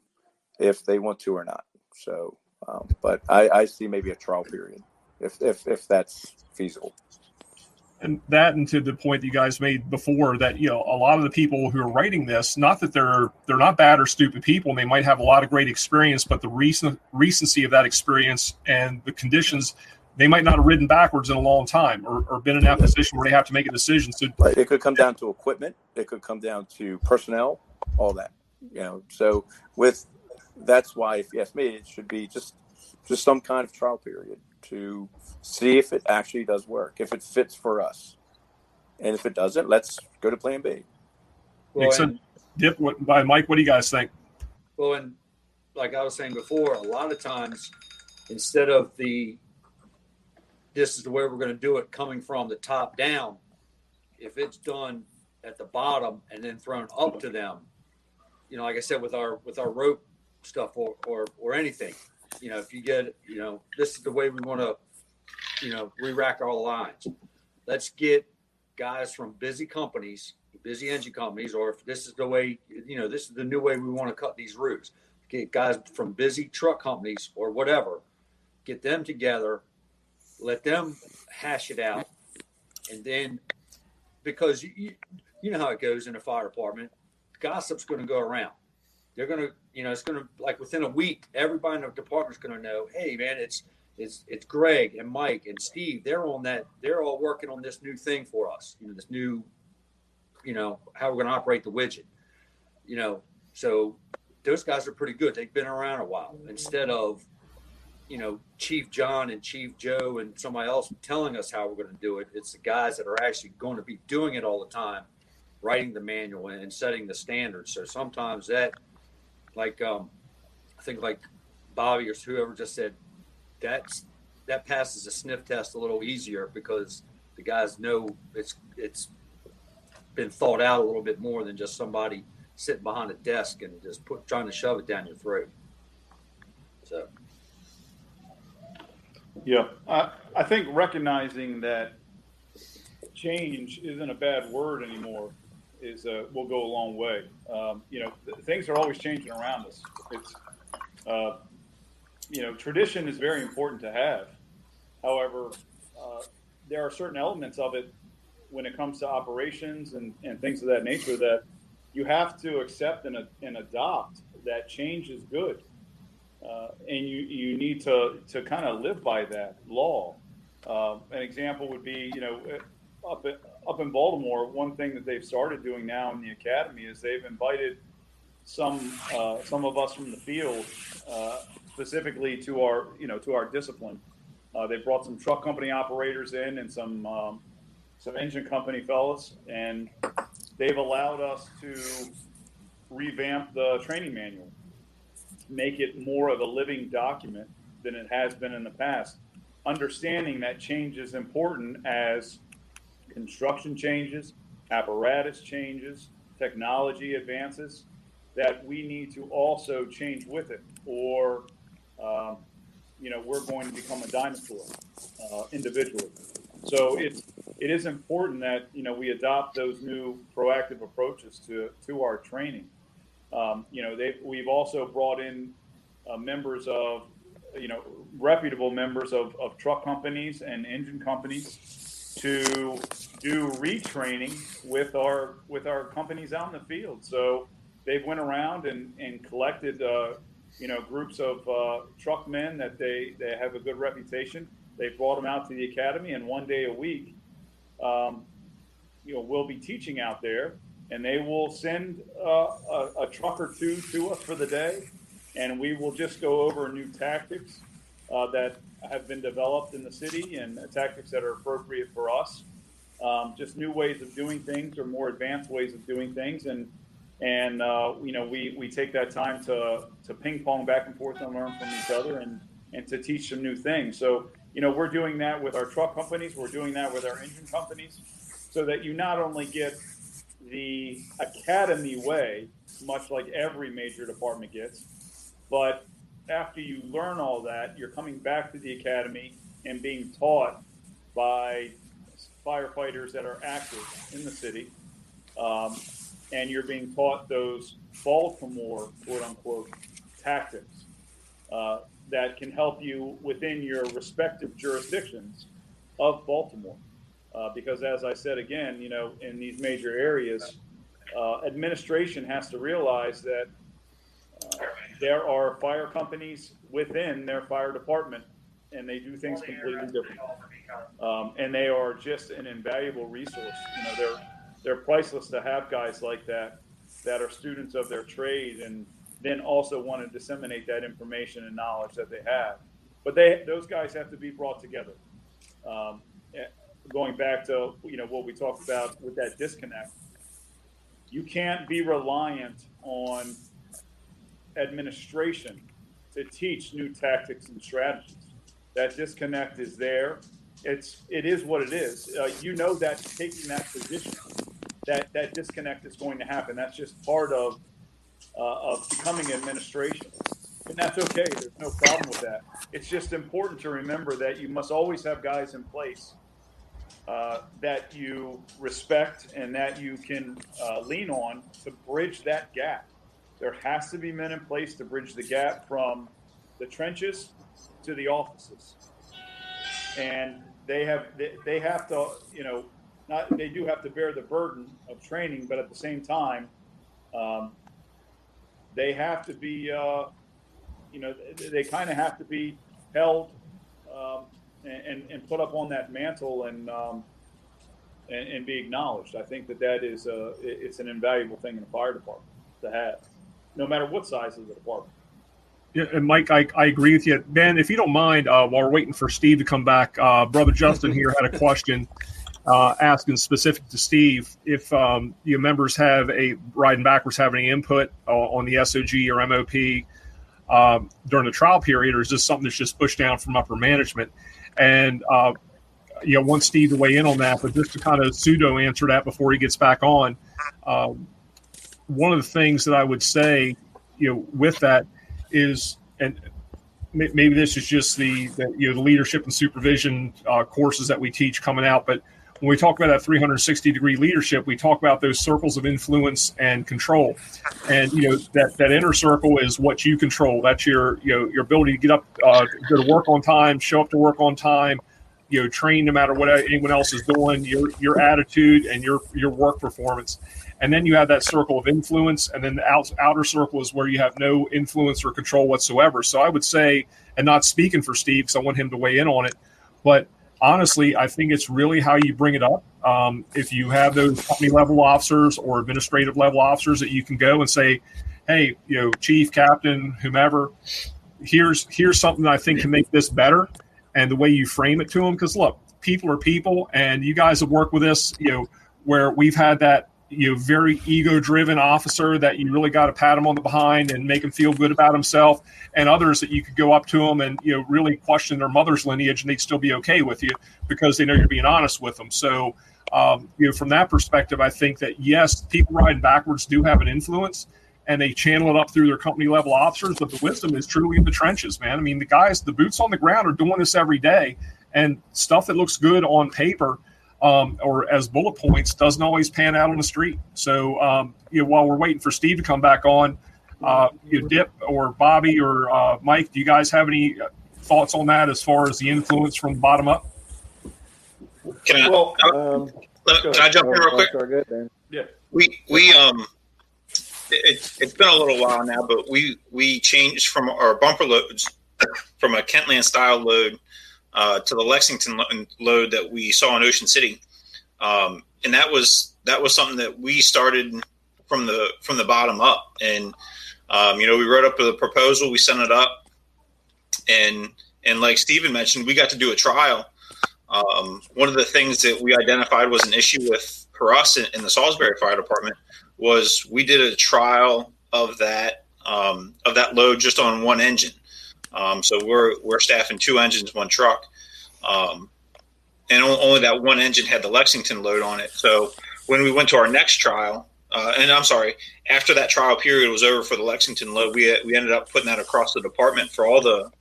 E: if they want to or not. So but I see maybe a trial period if that's feasible.
B: And to the point that you guys made before, that a lot of the people who are writing this, not that they're not bad or stupid people, and they might have a lot of great experience, but the recency of that experience and the conditions, they might not have ridden backwards in a long time or been in that position where they have to make a decision. So
E: it could come down to equipment, it could come down to personnel, all that. So that's why, if you ask me, it should be just some kind of trial period to see if it actually does work, if it fits for us. And if it doesn't, let's go to plan B.
B: Well, Mike, what do you guys think?
D: Well, and like I was saying before, a lot of times, instead of this is the way we're going to do it coming from the top down, if it's done at the bottom and then thrown up to them, like I said, with our rope stuff or anything, if you get, this is the way we want to, re-rack our lines. Let's get guys from busy companies, busy engine companies, or if this is the way, this is the new way we want to cut these routes. Get guys from busy truck companies or whatever, get them together, let them hash it out. And then, because you know how it goes in a fire department, gossip's going to go around. They're going to, it's going to, like within a week, everybody in the department's going to know, hey man, it's Greg and Mike and Steve. They're on that. They're all working on this new thing for us. This new, how we're going to operate the widget. So those guys are pretty good. They've been around a while. Instead of, Chief John and Chief Joe and somebody else telling us how we're going to do it. It's the guys that are actually going to be doing it all the time, writing the manual and setting the standards. So sometimes that, like, I think like Bobby or whoever just said, that's that passes a sniff test a little easier because the guys know it's been thought out a little bit more than just somebody sitting behind a desk and just trying to shove it down your throat. So,
F: yeah, I think recognizing that change isn't a bad word anymore will go a long way. Things are always changing around us. It's tradition is very important to have. However, there are certain elements of it when it comes to operations and things of that nature that you have to accept and adopt. That change is good. And you need to kind of live by that law. An example would be, up in Baltimore, one thing that they've started doing now in the academy is they've invited some of us from the field, specifically to our discipline. They brought some truck company operators in and some engine company fellas, and they've allowed us to revamp the training manual, make it more of a living document than it has been in the past. Understanding that change is important as construction changes, apparatus changes, technology advances, that we need to also change with it, or we're going to become a dinosaur individually. So it is important that we adopt those new proactive approaches to our training. We've also brought in members of reputable members of truck companies and engine companies to do retraining with our companies out in the field. So they've went around and collected groups of truck men that they have a good reputation. They brought them out to the academy, and one day a week, we'll be teaching out there, and they will send a truck or two to us for the day, and we will just go over new tactics that have been developed in the city and tactics that are appropriate for us. Just new ways of doing things or more advanced ways of doing things, and we take that time to ping pong back and forth and learn from each other and to teach some new things. So we're doing that with our truck companies, we're doing that with our engine companies, so that you not only get the academy way, much like every major department gets, but after you learn all that, you're coming back to the academy and being taught by firefighters that are active in the city, and you're being taught those Baltimore, quote unquote, tactics that can help you within your respective jurisdictions of Baltimore. Because as I said again, in these major areas, administration has to realize that there are fire companies within their fire department, and they do things completely different. And they are just an invaluable resource. They're priceless to have guys like that are students of their trade, and then also want to disseminate that information and knowledge that they have. But those guys have to be brought together. Going back to what we talked about with that disconnect, you can't be reliant on administration to teach new tactics and strategies. That disconnect is there. It is what it is. That taking that position, that disconnect is going to happen. That's just part of becoming administration, and that's okay. There's no problem with that. It's just important to remember that you must always have guys in place that you respect and that you can lean on to bridge that gap. There has to be men in place to bridge the gap from the trenches to the offices, and they have to, they do have to bear the burden of training, but at the same time, they have to be, they kind of have to be held and put up on that mantle and be acknowledged. I think that is it's an invaluable thing in the fire department to have, no matter what size of the department.
B: Yeah, and Mike, I agree with you. Ben, if you don't mind, while we're waiting for Steve to come back, Brother Justin here had a question asking specific to Steve if your members have riding backwards have any input on the SOG or MOP. during the trial period, or is this something that's just pushed down from upper management? And want Steve to weigh in on that, but just to kind of pseudo answer that before he gets back on, one of the things that I would say, with that is, and maybe this is just the leadership and supervision courses that we teach coming out, but when we talk about that 360-degree leadership, we talk about those circles of influence and control. And, that inner circle is what you control. That's your ability to get up, go to work on time, show up to work on time, train no matter what anyone else is doing, your attitude and your work performance. And then you have that circle of influence. And then the outer circle is where you have no influence or control whatsoever. So I would say, and not speaking for Steve, because I want him to weigh in on it, but honestly, I think it's really how you bring it up. If you have those company level officers or administrative level officers that you can go and say, hey, chief, captain, whomever, here's something that I think can make this better. And the way you frame it to them, because look, people are people, and you guys have worked with this, where we've had that, very ego-driven officer that you really got to pat him on the behind and make him feel good about himself, and others that you could go up to them and really question their mother's lineage, and they'd still be okay with you because they know you're being honest with them. So, from that perspective, I think that yes, people riding backwards do have an influence, and they channel it up through their company level officers, but the wisdom is truly in the trenches, man. I mean, the boots on the ground are doing this every day, and stuff that looks good on paper or as bullet points doesn't always pan out on the street. So, while we're waiting for Steve to come back on, Dip or Bobby or Mike, do you guys have any thoughts on that as far as the influence from the bottom up?
A: Can I jump in real quick?
F: Yeah.
A: It's been a little while now, but we changed from our bumper loads from a Kentland style load to the Lexington load that we saw in Ocean City, and that was something that we started from the bottom up. And we wrote up the proposal, we sent it up, and like Steven mentioned, we got to do a trial. One of the things that we identified was an issue for us in the Salisbury Fire Department was we did a trial of that load just on one engine. So we're staffing 2 engines, 1 truck. And only that one engine had the Lexington load on it. So when we went to our next trial, after that trial period was over for the Lexington load, we ended up putting that across the department for all the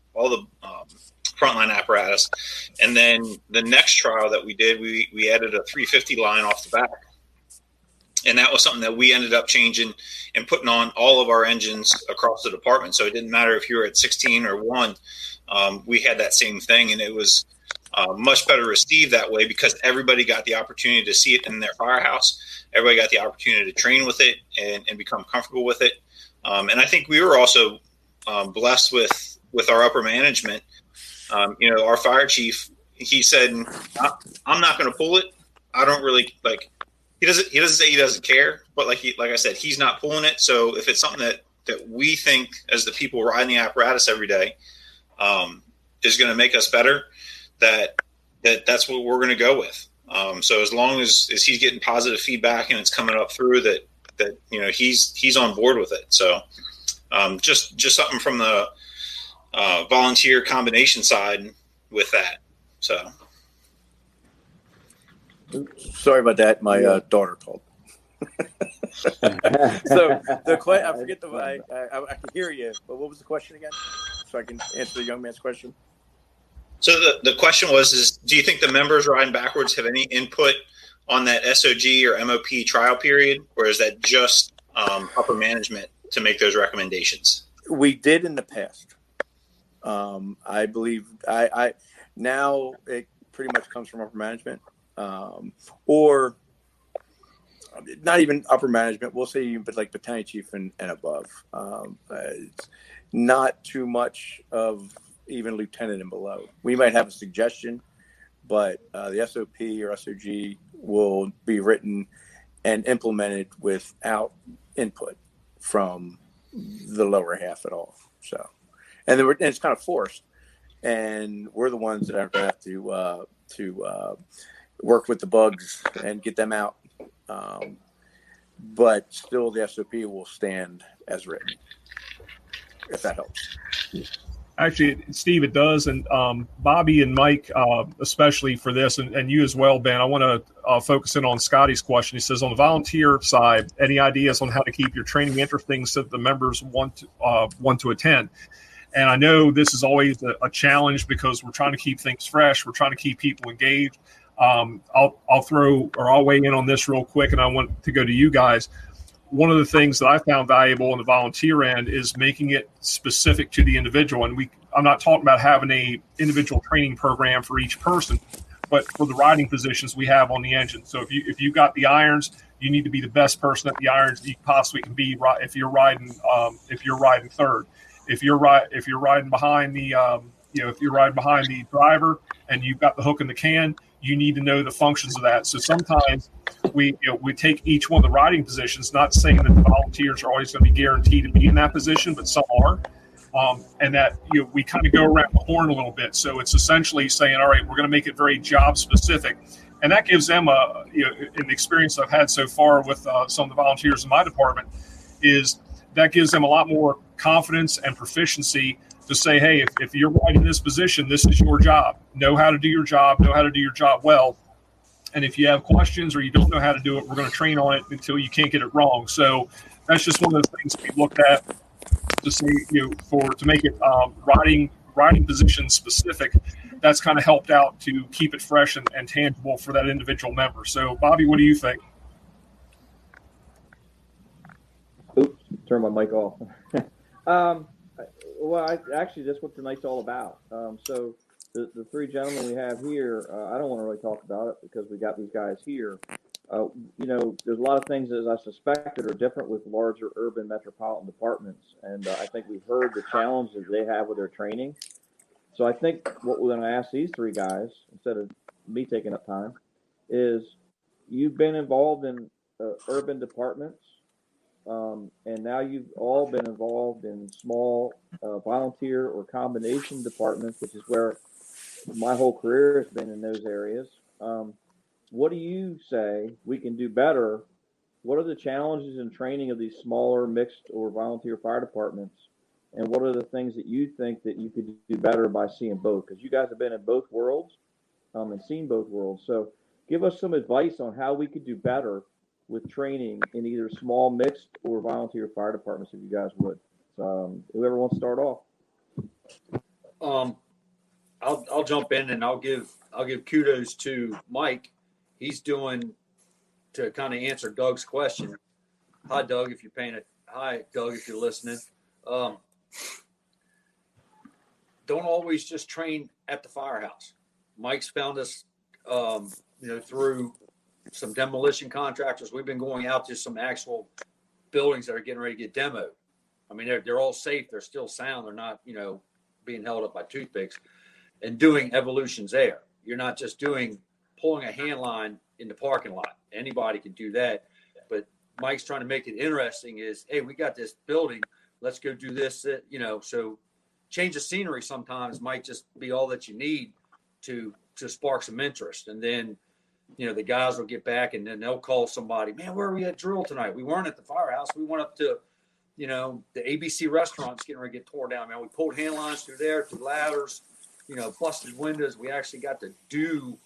A: frontline apparatus. And then the next trial that we did, we added a 350 line off the back. And that was something that we ended up changing and putting on all of our engines across the department. So it didn't matter if you were at 16 or 1, we had that same thing. And it was much better received that way because everybody got the opportunity to see it in their firehouse. Everybody got the opportunity to train with it and become comfortable with it. And I think we were also blessed with our upper management. Our fire chief, he said, I'm not going to pull it. I don't really like. He doesn't say he doesn't care, but like I said, he's not pulling it. So if it's something that we think as the people riding the apparatus every day is going to make us better, that's what we're going to go with. So as long as he's getting positive feedback and it's coming up through that he's on board with it. So just something from the volunteer combination side with that. So.
E: Sorry about that. My daughter called. So I forget I can hear you, but what was the question again? So I can answer the young man's question.
A: So the question was, do you think the members riding backwards have any input on that SOG or MOP trial period, or is that just upper management to make those recommendations?
E: We did in the past. I believe I now it pretty much comes from upper management. Or not even upper management, we'll say, but like battalion chief and above. It's not too much of even lieutenant and below. We might have a suggestion, but the SOP or SOG will be written and implemented without input from the lower half at all. So, and it's kind of forced, and we're the ones that have to work with the bugs and get them out. But still the SOP will stand as written. if that helps.
B: Actually, Steve, it does. And Bobby and Mike, especially for this, and you as well, Ben, I want to focus in on Scotty's question. He says, on the volunteer side, any ideas on how to keep your training interesting so that the members want to attend? And I know this is always a challenge because we're trying to keep things fresh. We're trying to keep people engaged. I'll weigh in on this real quick, and I want to go to you guys. One of the things that I found valuable on the volunteer end is making it specific to the individual. And I'm not talking about having a individual training program for each person, but for the riding positions we have on the engine. So if you got the irons, you need to be the best person at the irons that you possibly can be. If you're riding third, if you're riding behind the if you're riding behind the driver and you've got the hook in the can, you need to know the functions of that. So sometimes we take each one of the riding positions, not saying that the volunteers are always going to be guaranteed to be in that position, but some are. And that we kind of go around the horn a little bit. So it's essentially saying, all right, we're going to make it very job specific. And that gives them an experience I've had so far with some of the volunteers in my department is that gives them a lot more confidence and proficiency to say, hey, if you're riding this position, this is your job. Know how to do your job, know how to do your job well. And if you have questions or you don't know how to do it, we're going to train on it until you can't get it wrong. So that's just one of those things we looked at to say, to make it riding position specific. That's kind of helped out to keep it fresh and tangible for that individual member. So, Bobby, what do you think?
C: Oops, turn my mic off. Well, actually, that's what tonight's all about. So the three gentlemen we have here, I don't want to really talk about it because we got these guys here. There's a lot of things, as I suspected, are different with larger urban metropolitan departments. And I think we've heard the challenges they have with their training. So I think what we're going to ask these three guys, instead of me taking up time, is you've been involved in urban departments. And now you've all been involved in small volunteer or combination departments, which is where my whole career has been in those areas. What do you say we can do better? What are the challenges in training of these smaller mixed or volunteer fire departments? And what are the things that you think that you could do better by seeing both? Because you guys have been in both worlds and seen both worlds. So give us some advice on how we could do better with training in either small mixed or volunteer fire departments, if you guys would. Whoever wants to start off.
D: I'll jump in and I'll give kudos to Mike. He's doing, to kind of answer Doug's question. Hi, Doug, if you're paying it. Hi, Doug, if you're listening. Don't always just train at the firehouse. Mike's found us, through some demolition contractors. We've been going out to some actual buildings that are getting ready to get demoed. I mean, they're all safe. They're still sound. They're not, being held up by toothpicks, and doing evolutions there. You're not just pulling a hand line in the parking lot. Anybody can do that. But Mike's trying to make it interesting is, hey, we got this building. Let's go do this, so change of scenery sometimes might just be all that you need to spark some interest. And then, the guys will get back and then they'll call somebody, man, where are we at drill tonight? We weren't at the firehouse. We went up to, the ABC restaurant's getting ready to get tore down, man. We pulled hand lines through there, through ladders, busted windows. We actually got to do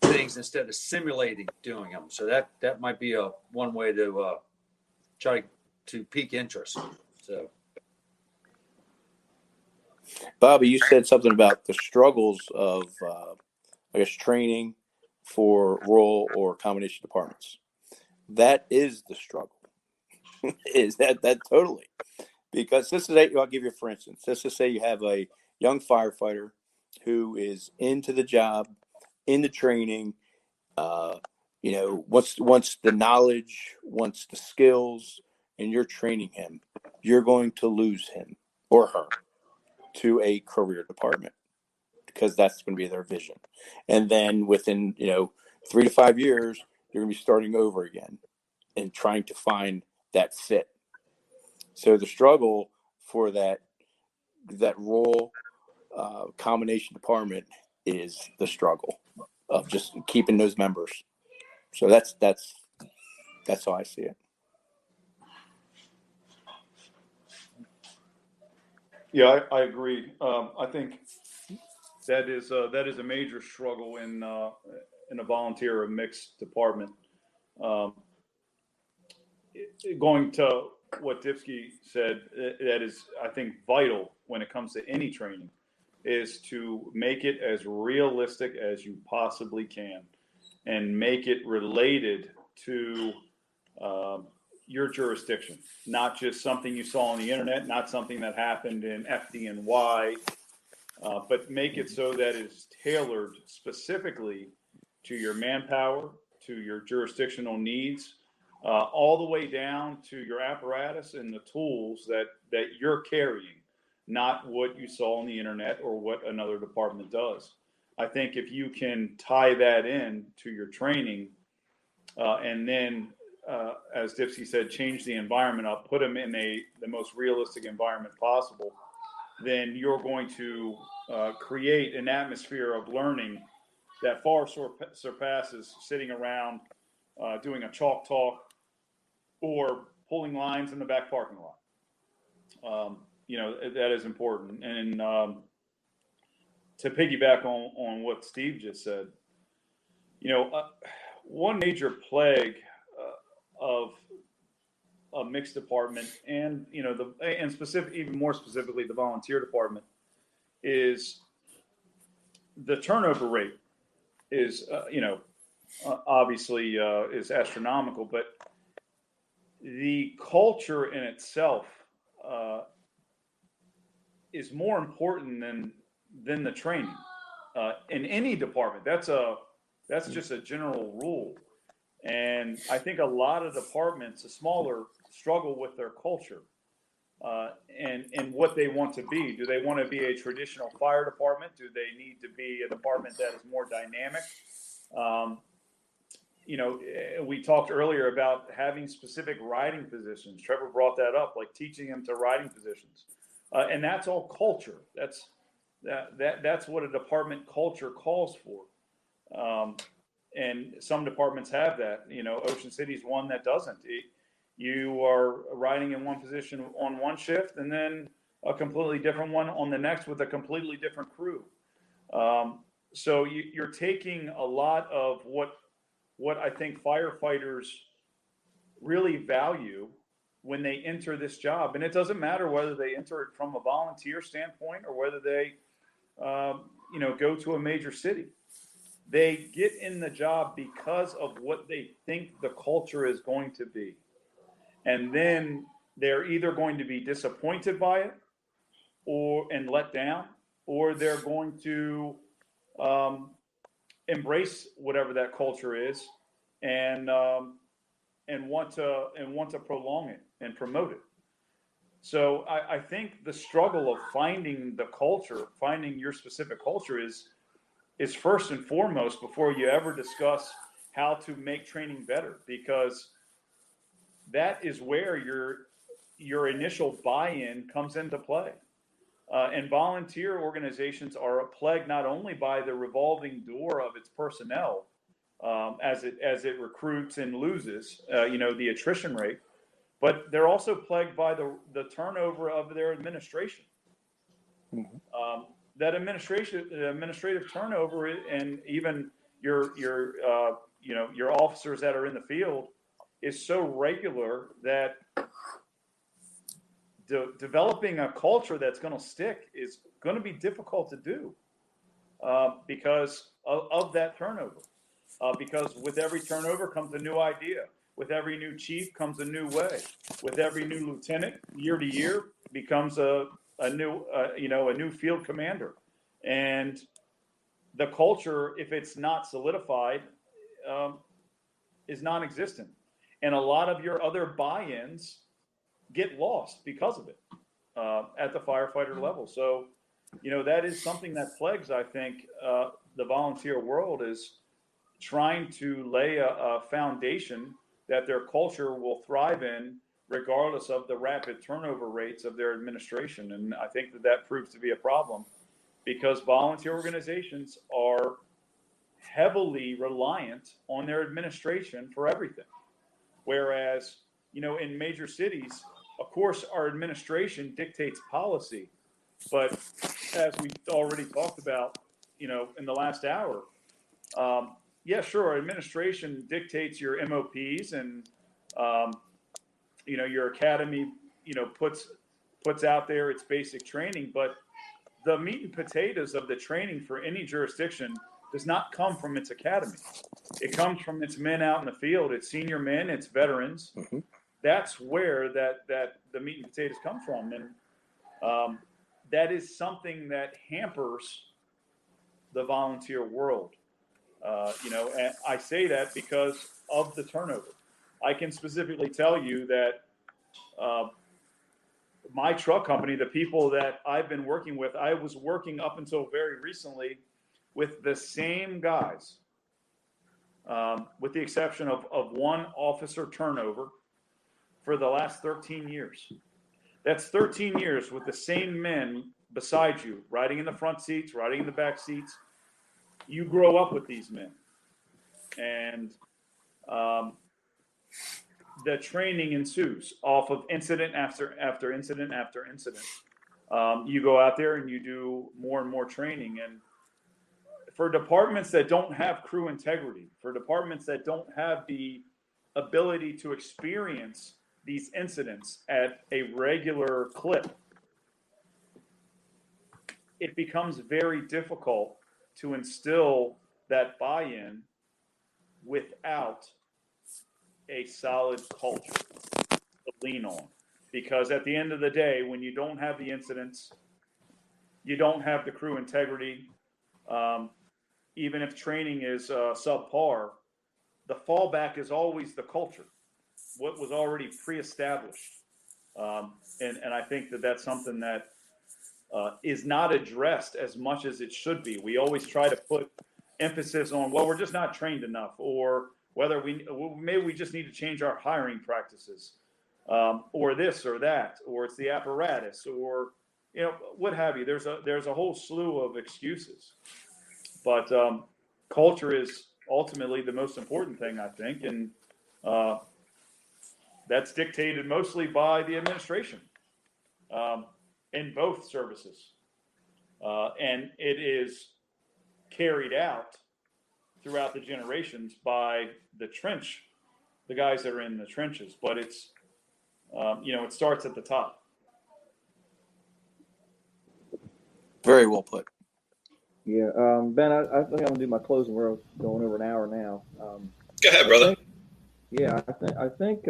D: things instead of simulating doing them. So that might be one way to try to pique interest. So,
E: Bobby, you said something about the struggles of, training for rural or combination departments. That is the struggle. Is that totally? Because I'll give you for instance. Let's just say you have a young firefighter who is into the job, into training, wants the knowledge, wants the skills, and you're training him. You're going to lose him or her to a career department because that's going to be their vision. And then within, 3 to 5 years, you're going to be starting over again and trying to find that fit. So the struggle for that role combination department is the struggle of just keeping those members. So that's how I see it.
F: Yeah, I agree. I think that is a major struggle in a volunteer or mixed department. Going to what Dypsky said, that is, I think, vital when it comes to any training, is to make it as realistic as you possibly can, and make it related to your jurisdiction, not just something you saw on the internet, not something that happened in FDNY, but make it so that it's tailored specifically to your manpower, to your jurisdictional needs, all the way down to your apparatus and the tools that you're carrying, not what you saw on the internet or what another department does. I think if you can tie that in to your training, and then, as Dypsky said, change the environment up, put them in the most realistic environment possible, then you're going to create an atmosphere of learning that far surpasses sitting around doing a chalk talk or pulling lines in the back parking lot. That is important. And to piggyback on what Steve just said, one major plague of a mixed department, and even more specifically the volunteer department, is the turnover rate is obviously is astronomical, but the culture in itself is more important than the training in any department. That's just a general rule. And I think a lot of departments, the smaller, struggle with their culture and what they want to be. Do they want to be a traditional fire department? Do they need to be a department that is more dynamic? We talked earlier about having specific riding positions. Trevor brought that up, like teaching them to riding positions. And that's all culture. That's what a department culture calls for. And some departments have that. Ocean City's one that doesn't. You are riding in one position on one shift and then a completely different one on the next with a completely different crew. So you're taking a lot of what I think firefighters really value when they enter this job. And it doesn't matter whether they enter it from a volunteer standpoint or whether they, go to a major city. They get in the job because of what they think the culture is going to be. And then they're either going to be disappointed by it and let down, or they're going to embrace whatever that culture is and want to prolong it and promote it. So I think the struggle of finding the culture, finding your specific culture is first and foremost before you ever discuss how to make training better, because that is where your initial buy-in comes into play. And volunteer organizations are a plague not only by the revolving door of its personnel as it recruits and loses, the attrition rate, but they're also plagued by the turnover of their administration. Mm-hmm. That administrative turnover, and even your officers that are in the field, is so regular that developing a culture that's going to stick is going to be difficult to do because of that turnover. Because with every turnover comes a new idea. With every new chief comes a new way. With every new lieutenant, year to year, becomes a new field commander. And the culture, if it's not solidified, is non-existent. And a lot of your other buy-ins get lost because of it at the firefighter level. So, that is something that plagues, I think, the volunteer world, is trying to lay a foundation that their culture will thrive in regardless of the rapid turnover rates of their administration. And I think that proves to be a problem because volunteer organizations are heavily reliant on their administration for everything. Whereas, in major cities, of course, our administration dictates policy, But as we already talked about, in the last hour, yeah, sure, administration dictates your MOPs and, your academy, puts out there its basic training, but the meat and potatoes of the training for any jurisdiction does not come from its academy. It comes from its men out in the field, its senior men, its veterans. Mm-hmm. That's where that the meat and potatoes come from. And that is something that hampers the volunteer world. And I say that because of the turnover. I can specifically tell you that my truck company, the people that I've been working with, I was working up until very recently with the same guys, with the exception of one officer turnover for the last 13 years. That's 13 years with the same men beside you, riding in the front seats, riding in the back seats. You grow up with these men. And the training ensues off of incident after incident after incident. You go out there and you do more and more training. And for departments that don't have crew integrity, for departments that don't have the ability to experience these incidents at a regular clip, it becomes very difficult to instill that buy-in without a solid culture to lean on. Because at the end of the day, when you don't have the incidents, you don't have the crew integrity, even if training is subpar, the fallback is always the culture, what was already pre-established. And I think that that's something that is not addressed as much as it should be. We always try to put emphasis on, well, we're just not trained enough, or whether maybe we just need to change our hiring practices, or this or that, or it's the apparatus, or what have you. There's a whole slew of excuses, but culture is ultimately the most important thing, I think, and that's dictated mostly by the administration in both services, and it is carried out throughout the generations by the guys that are in the trenches. But it's, it starts at the top.
E: Very well put.
C: Yeah, Ben, I think I'm gonna do my closing. We're going over an hour now.
A: Go ahead, brother.
C: I think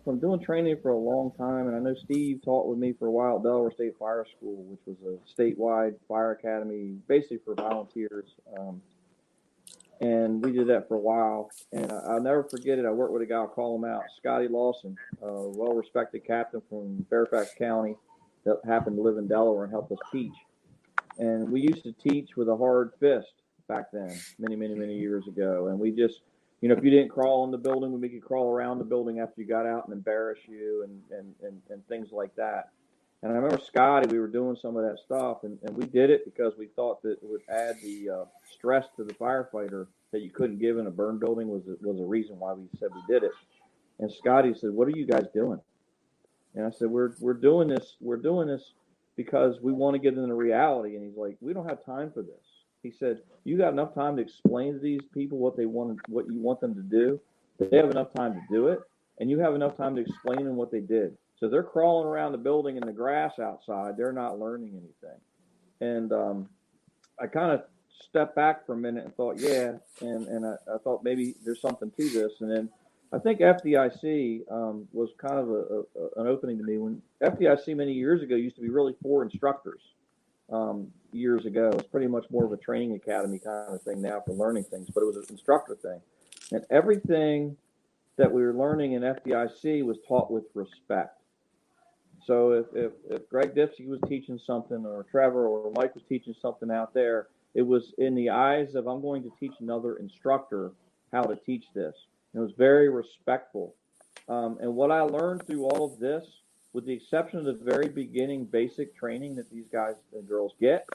C: from doing training for a long time, and I know Steve taught with me for a while at Delaware State Fire School, which was a statewide fire academy, basically for volunteers. And we did that for a while, and I'll never forget it. I worked with a guy, I'll call him out, Scotty Lawson, a well-respected captain from Fairfax County that happened to live in Delaware and helped us teach. And we used to teach with a hard fist back then, many years ago. And we just, if you didn't crawl in the building, we make you crawl around the building after you got out and embarrass you and things like that. And I remember Scotty, we were doing some of that stuff, and we did it because we thought that it would add the stress to the firefighter that you couldn't give in a burn building was a reason why we said we did it. And Scotty said, "What are you guys doing?" And I said, "We're doing this because we want to get into reality." And he's like, "We don't have time for this." He said, "You got enough time to explain to these people what you want them to do. They have enough time to do it, and you have enough time to explain them what they did. So they're crawling around the building in the grass outside. They're not learning anything." And I kind of stepped back for a minute and thought, yeah, and I thought maybe there's something to this. And then I think FDIC was kind of an opening to me. When FDIC many years ago used to be really for instructors years ago. It's pretty much more of a training academy kind of thing now for learning things, but it was an instructor thing. And everything that we were learning in FDIC was taught with respect. So if Greg Dypsky was teaching something, or Trevor or Mike was teaching something out there, it was in the eyes of, I'm going to teach another instructor how to teach this. And it was very respectful. And what I learned through all of this, with the exception of the very beginning basic training that these guys and girls get,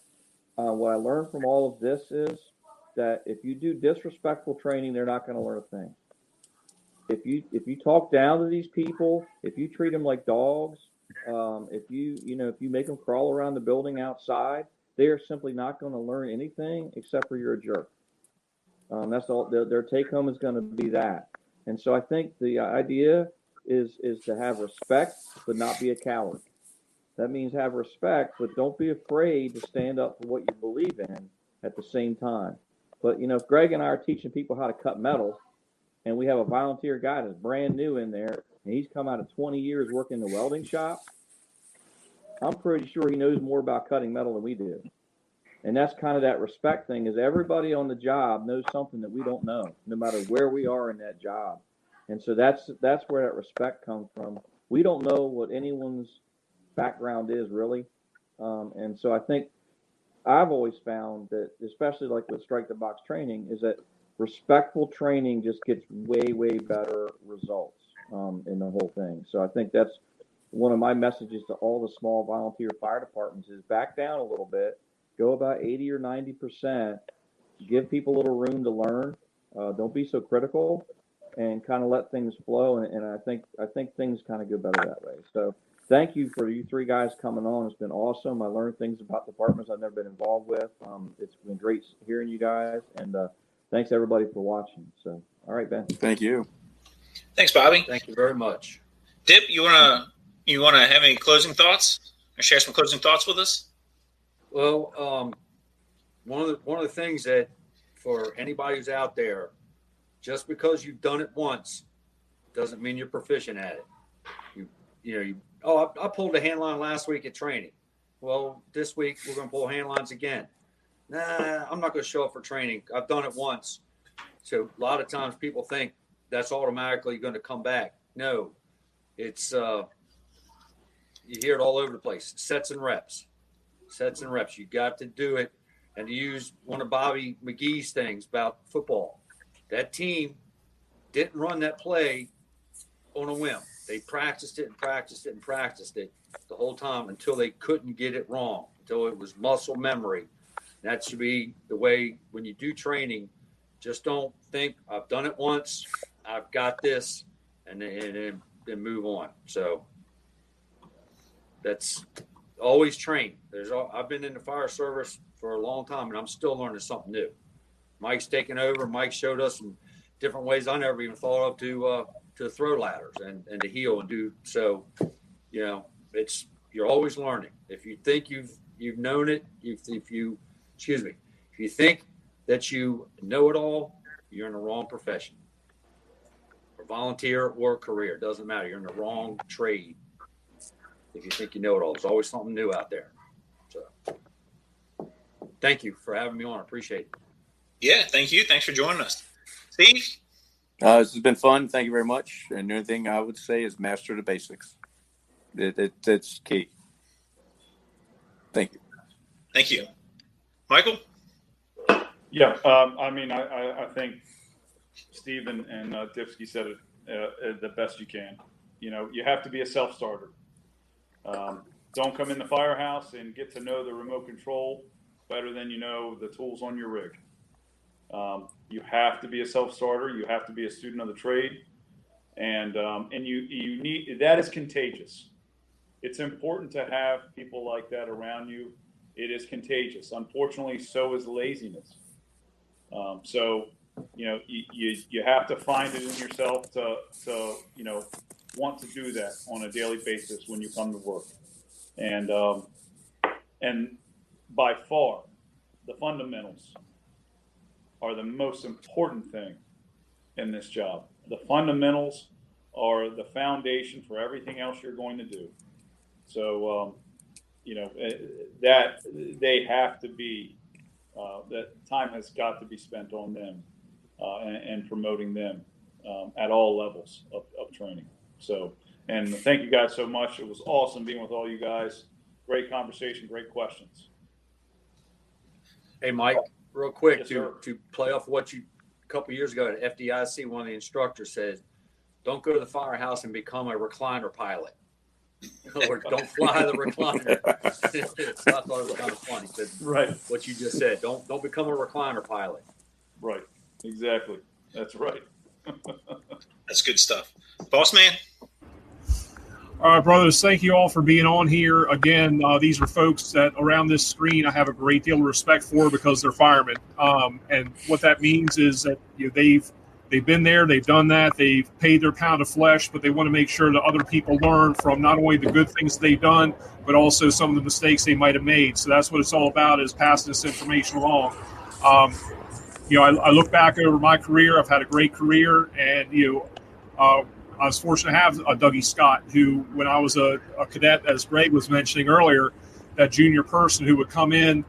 C: what I learned from all of this is that if you do disrespectful training, they're not going to learn a thing. If you talk down to these people, if you treat them like dogs, If you make them crawl around the building outside, they are simply not going to learn anything except for you're a jerk. That's all. Their take home is going to be that. And so I think the idea is to have respect, but not be a coward. That means have respect, but don't be afraid to stand up for what you believe in at the same time. But, if Greg and I are teaching people how to cut metal, and we have a volunteer guy that's brand new in there, and he's come out of 20 years working in the welding shop, I'm pretty sure he knows more about cutting metal than we do. And that's kind of that respect thing, is everybody on the job knows something that we don't know, no matter where we are in that job. And so that's where that respect comes from. We don't know what anyone's background is really. And so I think I've always found that, especially like with Strike the Box training, is that respectful training just gets way, way better results in the whole thing. So I think that's one of my messages to all the small volunteer fire departments is back down a little bit, go about 80 or 90%, give people a little room to learn. Don't be so critical, and kind of let things flow. And I think things kind of go better that way. So thank you for you three guys coming on. It's been awesome. I learned things about departments I've never been involved with. It's been great hearing you guys, and thanks everybody for watching. So, all right, Ben.
E: Thank you.
A: Thanks, Bobby.
D: Thank you very much.
A: Dip, you wanna have any closing thoughts or share some closing thoughts with us?
D: Well, one of the things that for anybody who's out there, just because you've done it once doesn't mean you're proficient at it. I pulled a hand line last week at training. Well, this week we're going to pull hand lines again. Nah, I'm not going to show up for training. I've done it once. So a lot of times people think that's automatically going to come back. No, it's you hear it all over the place. Sets and reps. You got to do it. And to use one of Bobby McGee's things about football, that team didn't run that play on a whim. They practiced it the whole time until they couldn't get it wrong, until it was muscle memory. That should be the way when you do training. Just don't think, I've done it once, I've got this, and then move on. So that's always train. I've been in the fire service for a long time, and I'm still learning something new. Mike's taken over. Mike showed us in different ways I never even thought of to throw ladders and to heal and do. So, you're always learning. If you think you've known it, if you think that you know it all, you're in the wrong profession. A volunteer or a career, it doesn't matter. You're in the wrong trade. If you think you know it all, there's always something new out there. So thank you for having me on. I appreciate it.
A: Yeah, thank you. Thanks for joining us. Steve?
E: This has been fun. Thank you very much. And the only thing I would say is master the basics. It's key. Thank you.
A: Thank you. Michael?
F: Yeah, I think Steve and Dypsky said it the best you can. You have to be a self-starter. Don't come in the firehouse and get to know the remote control better than you know the tools on your rig. You have to be a self-starter. You have to be a student of the trade, and you need that is contagious. It's important to have people like that around you. It is contagious. Unfortunately, so is laziness. You have to find it in yourself to want to do that on a daily basis when you come to work, and by far the fundamentals are the most important thing in this job. The fundamentals are the foundation for everything else you're going to do. So, that they have to be, that time has got to be spent on them and promoting them at all levels of training. So, and thank you guys so much. It was awesome being with all you guys. Great conversation, great questions.
D: Hey, Mike, real quick,
F: Yes,
D: to play off what you a couple years ago at FDIC, one of the instructors said, don't go to the firehouse and become a recliner pilot. Or don't fly the recliner. So I thought it was kind of funny.
F: Right.
D: What you just said. Don't become a recliner pilot.
F: Right. Exactly. That's right.
A: That's good stuff. Boss man?
B: All right, brothers, thank you all for being on here. Again, these are folks that around this screen I have a great deal of respect for because they're firemen. And what that means is that they've been there, they've done that, they've paid their pound of flesh, but they want to make sure that other people learn from not only the good things they've done, but also some of the mistakes they might have made. So that's what it's all about, is passing this information along. I look back over my career. I've had a great career, and I was fortunate to have a Dougie Scott, who, when I was a cadet, as Greg was mentioning earlier, that junior person who would come in,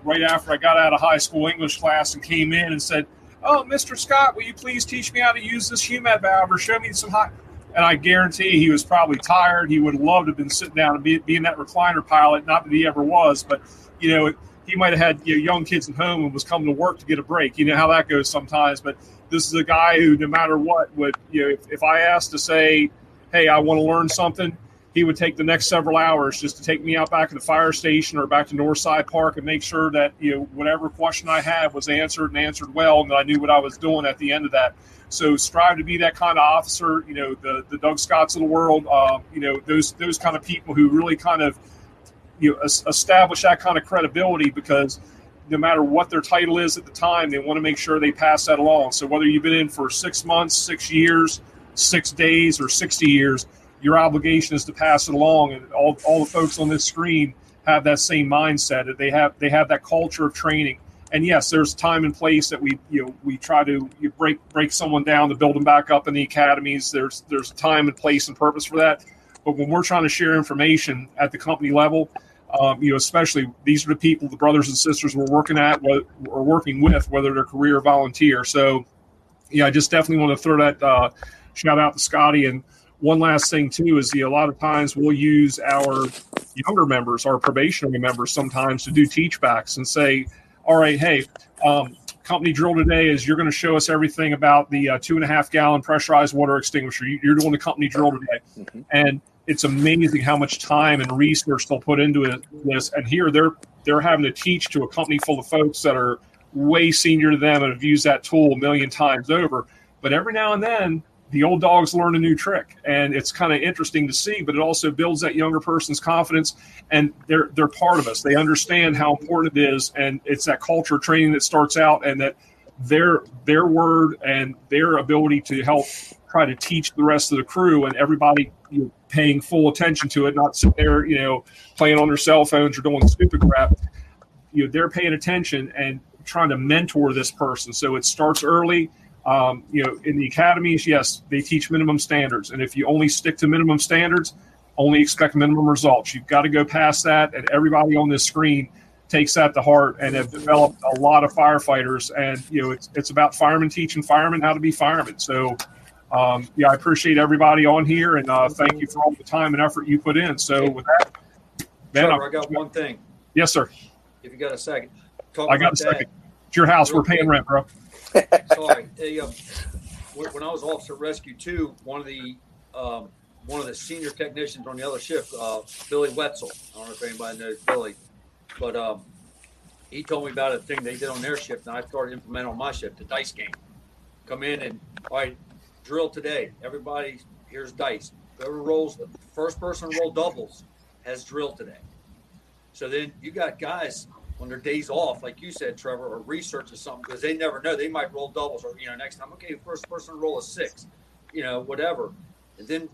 B: right after I got out of high school English class and came in and said, "Oh, Mr. Scott, will you please teach me how to use this HUMAT valve or show me some high?" And I guarantee he was probably tired. He would have loved to have been sitting down and being that recliner pilot. Not that he ever was, but he might have had young kids at home and was coming to work to get a break. You know how that goes sometimes. But this is a guy who, no matter what, would if I asked to say, "Hey, I want to learn something," he would take the next several hours just to take me out back to the fire station or back to Northside Park and make sure that whatever question I had was answered and answered well, and that I knew what I was doing at the end of that. So strive to be that kind of officer. The Doug Scotts of the world. Those kind of people who really kind of establish that kind of credibility, because no matter what their title is at the time, they want to make sure they pass that along. So whether you've been in for 6 months, 6 years, 6 days, or 60 years, your obligation is to pass it along. And all the folks on this screen have that same mindset, that they have that culture of training. And yes, there's time and place that we try to break someone down to build them back up in the academies. There's time and place and purpose for that. But when we're trying to share information at the company level, especially these are the people, the brothers and sisters we're working with, whether they're career or volunteer. So, I just definitely want to throw that shout out to Scotty. And one last thing too is a lot of times we'll use our younger members, our probationary members, sometimes to do teach backs and say, "All right, hey, company drill today is you're going to show us everything about the 2.5 gallon pressurized water extinguisher. You're doing the company drill today," and it's amazing how much time and research they'll put into this. And here they're having to teach to a company full of folks that are way senior to them and have used that tool a million times over. But every now and then, the old dogs learn a new trick, and it's kind of interesting to see. But it also builds that younger person's confidence, and they're part of us. They understand how important it is, and it's that culture training that starts out, and that their word and their ability to help try to teach the rest of the crew and everybody paying full attention to it, not sitting there, playing on their cell phones or doing stupid crap. They're paying attention and trying to mentor this person. So it starts early. In the academies, yes, they teach minimum standards. And if you only stick to minimum standards, only expect minimum results. You've got to go past that. And everybody on this screen takes that to heart and have developed a lot of firefighters. And, it's about firemen teaching firemen how to be firemen. So, I appreciate everybody on here, and thank you for all the time and effort you put in. So with that, Ben,
D: Trevor, I got one thing.
B: Yes, sir.
D: If you got a second.
B: I got a second. It's your house. We're paying rent, bro.
D: Sorry. When I was Officer Rescue 2, one of the senior technicians on the other shift, Billy Wetzel. I don't know if anybody knows Billy, but he told me about a thing they did on their shift, and I started implementing on my shift, the dice game. Come in and, all right, drill today. Everybody, here's dice. Whoever rolls, the first person to roll doubles has drill today. So then you got guys on their days off, like you said, Trevor, or researching something, because they never know. They might roll doubles, or next time, okay, first person to roll a 6, whatever. And then,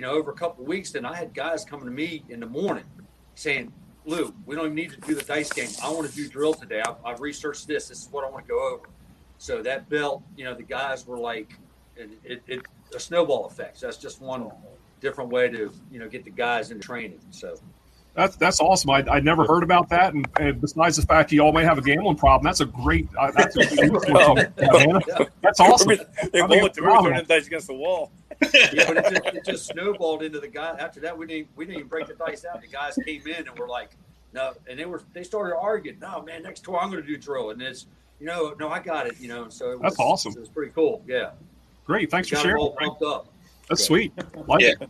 D: over a couple of weeks, then I had guys coming to me in the morning saying, "Lou, we don't even need to do the dice game. I want to do drill today. I've researched this. This is what I want to go over." So that built, the guys were like, it a snowball effect. So that's just one different way to, get the guys in training. So.
B: That's awesome. I'd never heard about that. And besides the fact you all may have a gambling problem, that's a great. That's awesome.
E: They rolled the dice against the wall.
D: Yeah, but it just snowballed into the guy. After that, we didn't even break the dice out. The guys came in and were like, "No," and they started arguing. "No, man, next tour I'm going to do drill." And it's, "No, I got it." So it was,
B: that's awesome.
D: It was pretty cool. Yeah.
B: Great. Thanks for sharing.
D: All pumped up.
B: That's sweet. It.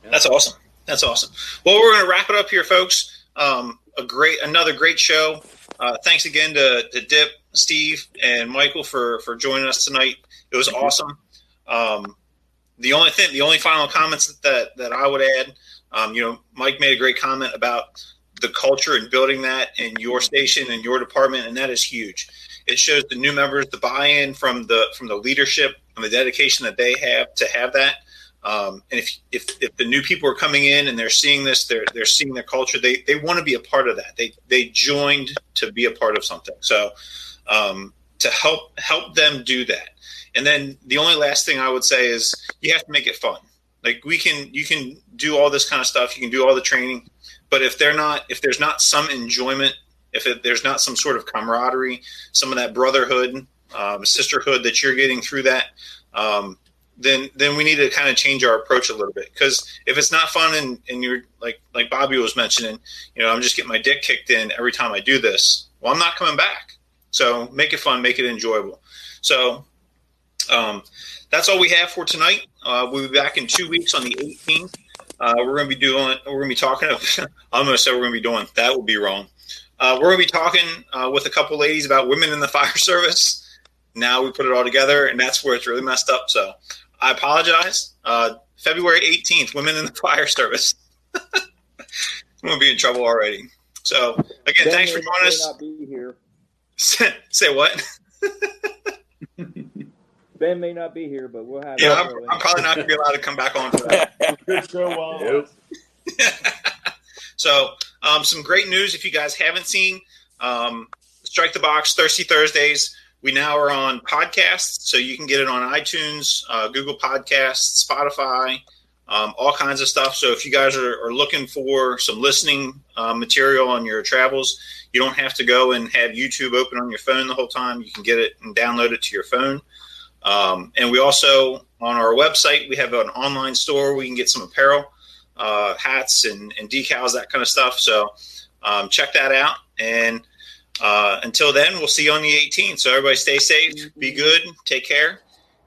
A: That's awesome. That's awesome. Well, we're going to wrap it up here, folks. Another great show. Thanks again to Dip, Steve, and Michael for joining us tonight. It was awesome. the only final comments that I would add, Mike made a great comment about the culture and building that in your station and your department, and that is huge. It shows the new members the buy-in from the leadership and the dedication that they have to have that. And if the new people are coming in and they're seeing this, they're seeing their culture. They want to be a part of that. They joined to be a part of something. So to help them do that. And then the only last thing I would say is you have to make it fun. Like you can do all this kind of stuff. You can do all the training, but if there's not some enjoyment, there's not some sort of camaraderie, some of that brotherhood, sisterhood that you're getting through that, then we need to kind of change our approach a little bit. Because if it's not fun and you're like Bobby was mentioning, I'm just getting my dick kicked in every time I do this. Well, I'm not coming back. So make it fun, make it enjoyable. So that's all we have for tonight. We'll be back in 2 weeks on the 18th. We're going to be talking. I'm going to say we're going to be doing. That would be wrong. We're going to be talking with a couple ladies about women in the fire service. Now we put it all together, and that's where it's really messed up. So I apologize. February 18th, women in the fire service. I'm going to be in trouble already. So again, thanks for joining us.
C: Not be here.
A: Say what?
C: Ben may not be here, but we'll have.
A: Yeah, I'm probably not going to be allowed to come back on for that.
F: Good show.
A: So, some great news. If you guys haven't seen Strike the Box Thirsty Thursdays, we now are on podcasts, so you can get it on iTunes, Google Podcasts, Spotify, all kinds of stuff. So if you guys are looking for some listening material on your travels, you don't have to go and have YouTube open on your phone the whole time. You can get it and download it to your phone. And we also, on our website, we have an online store where you can get some apparel, hats and decals, that kind of stuff. So check that out. And until then, we'll see you on the 18th. So everybody stay safe, be good, take care.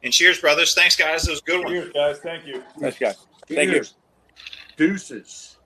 A: And cheers, brothers. Thanks, guys. It was a good one.
F: Cheers, guys. Thank you.
E: Thanks, guys. Thank you.
D: Deuces.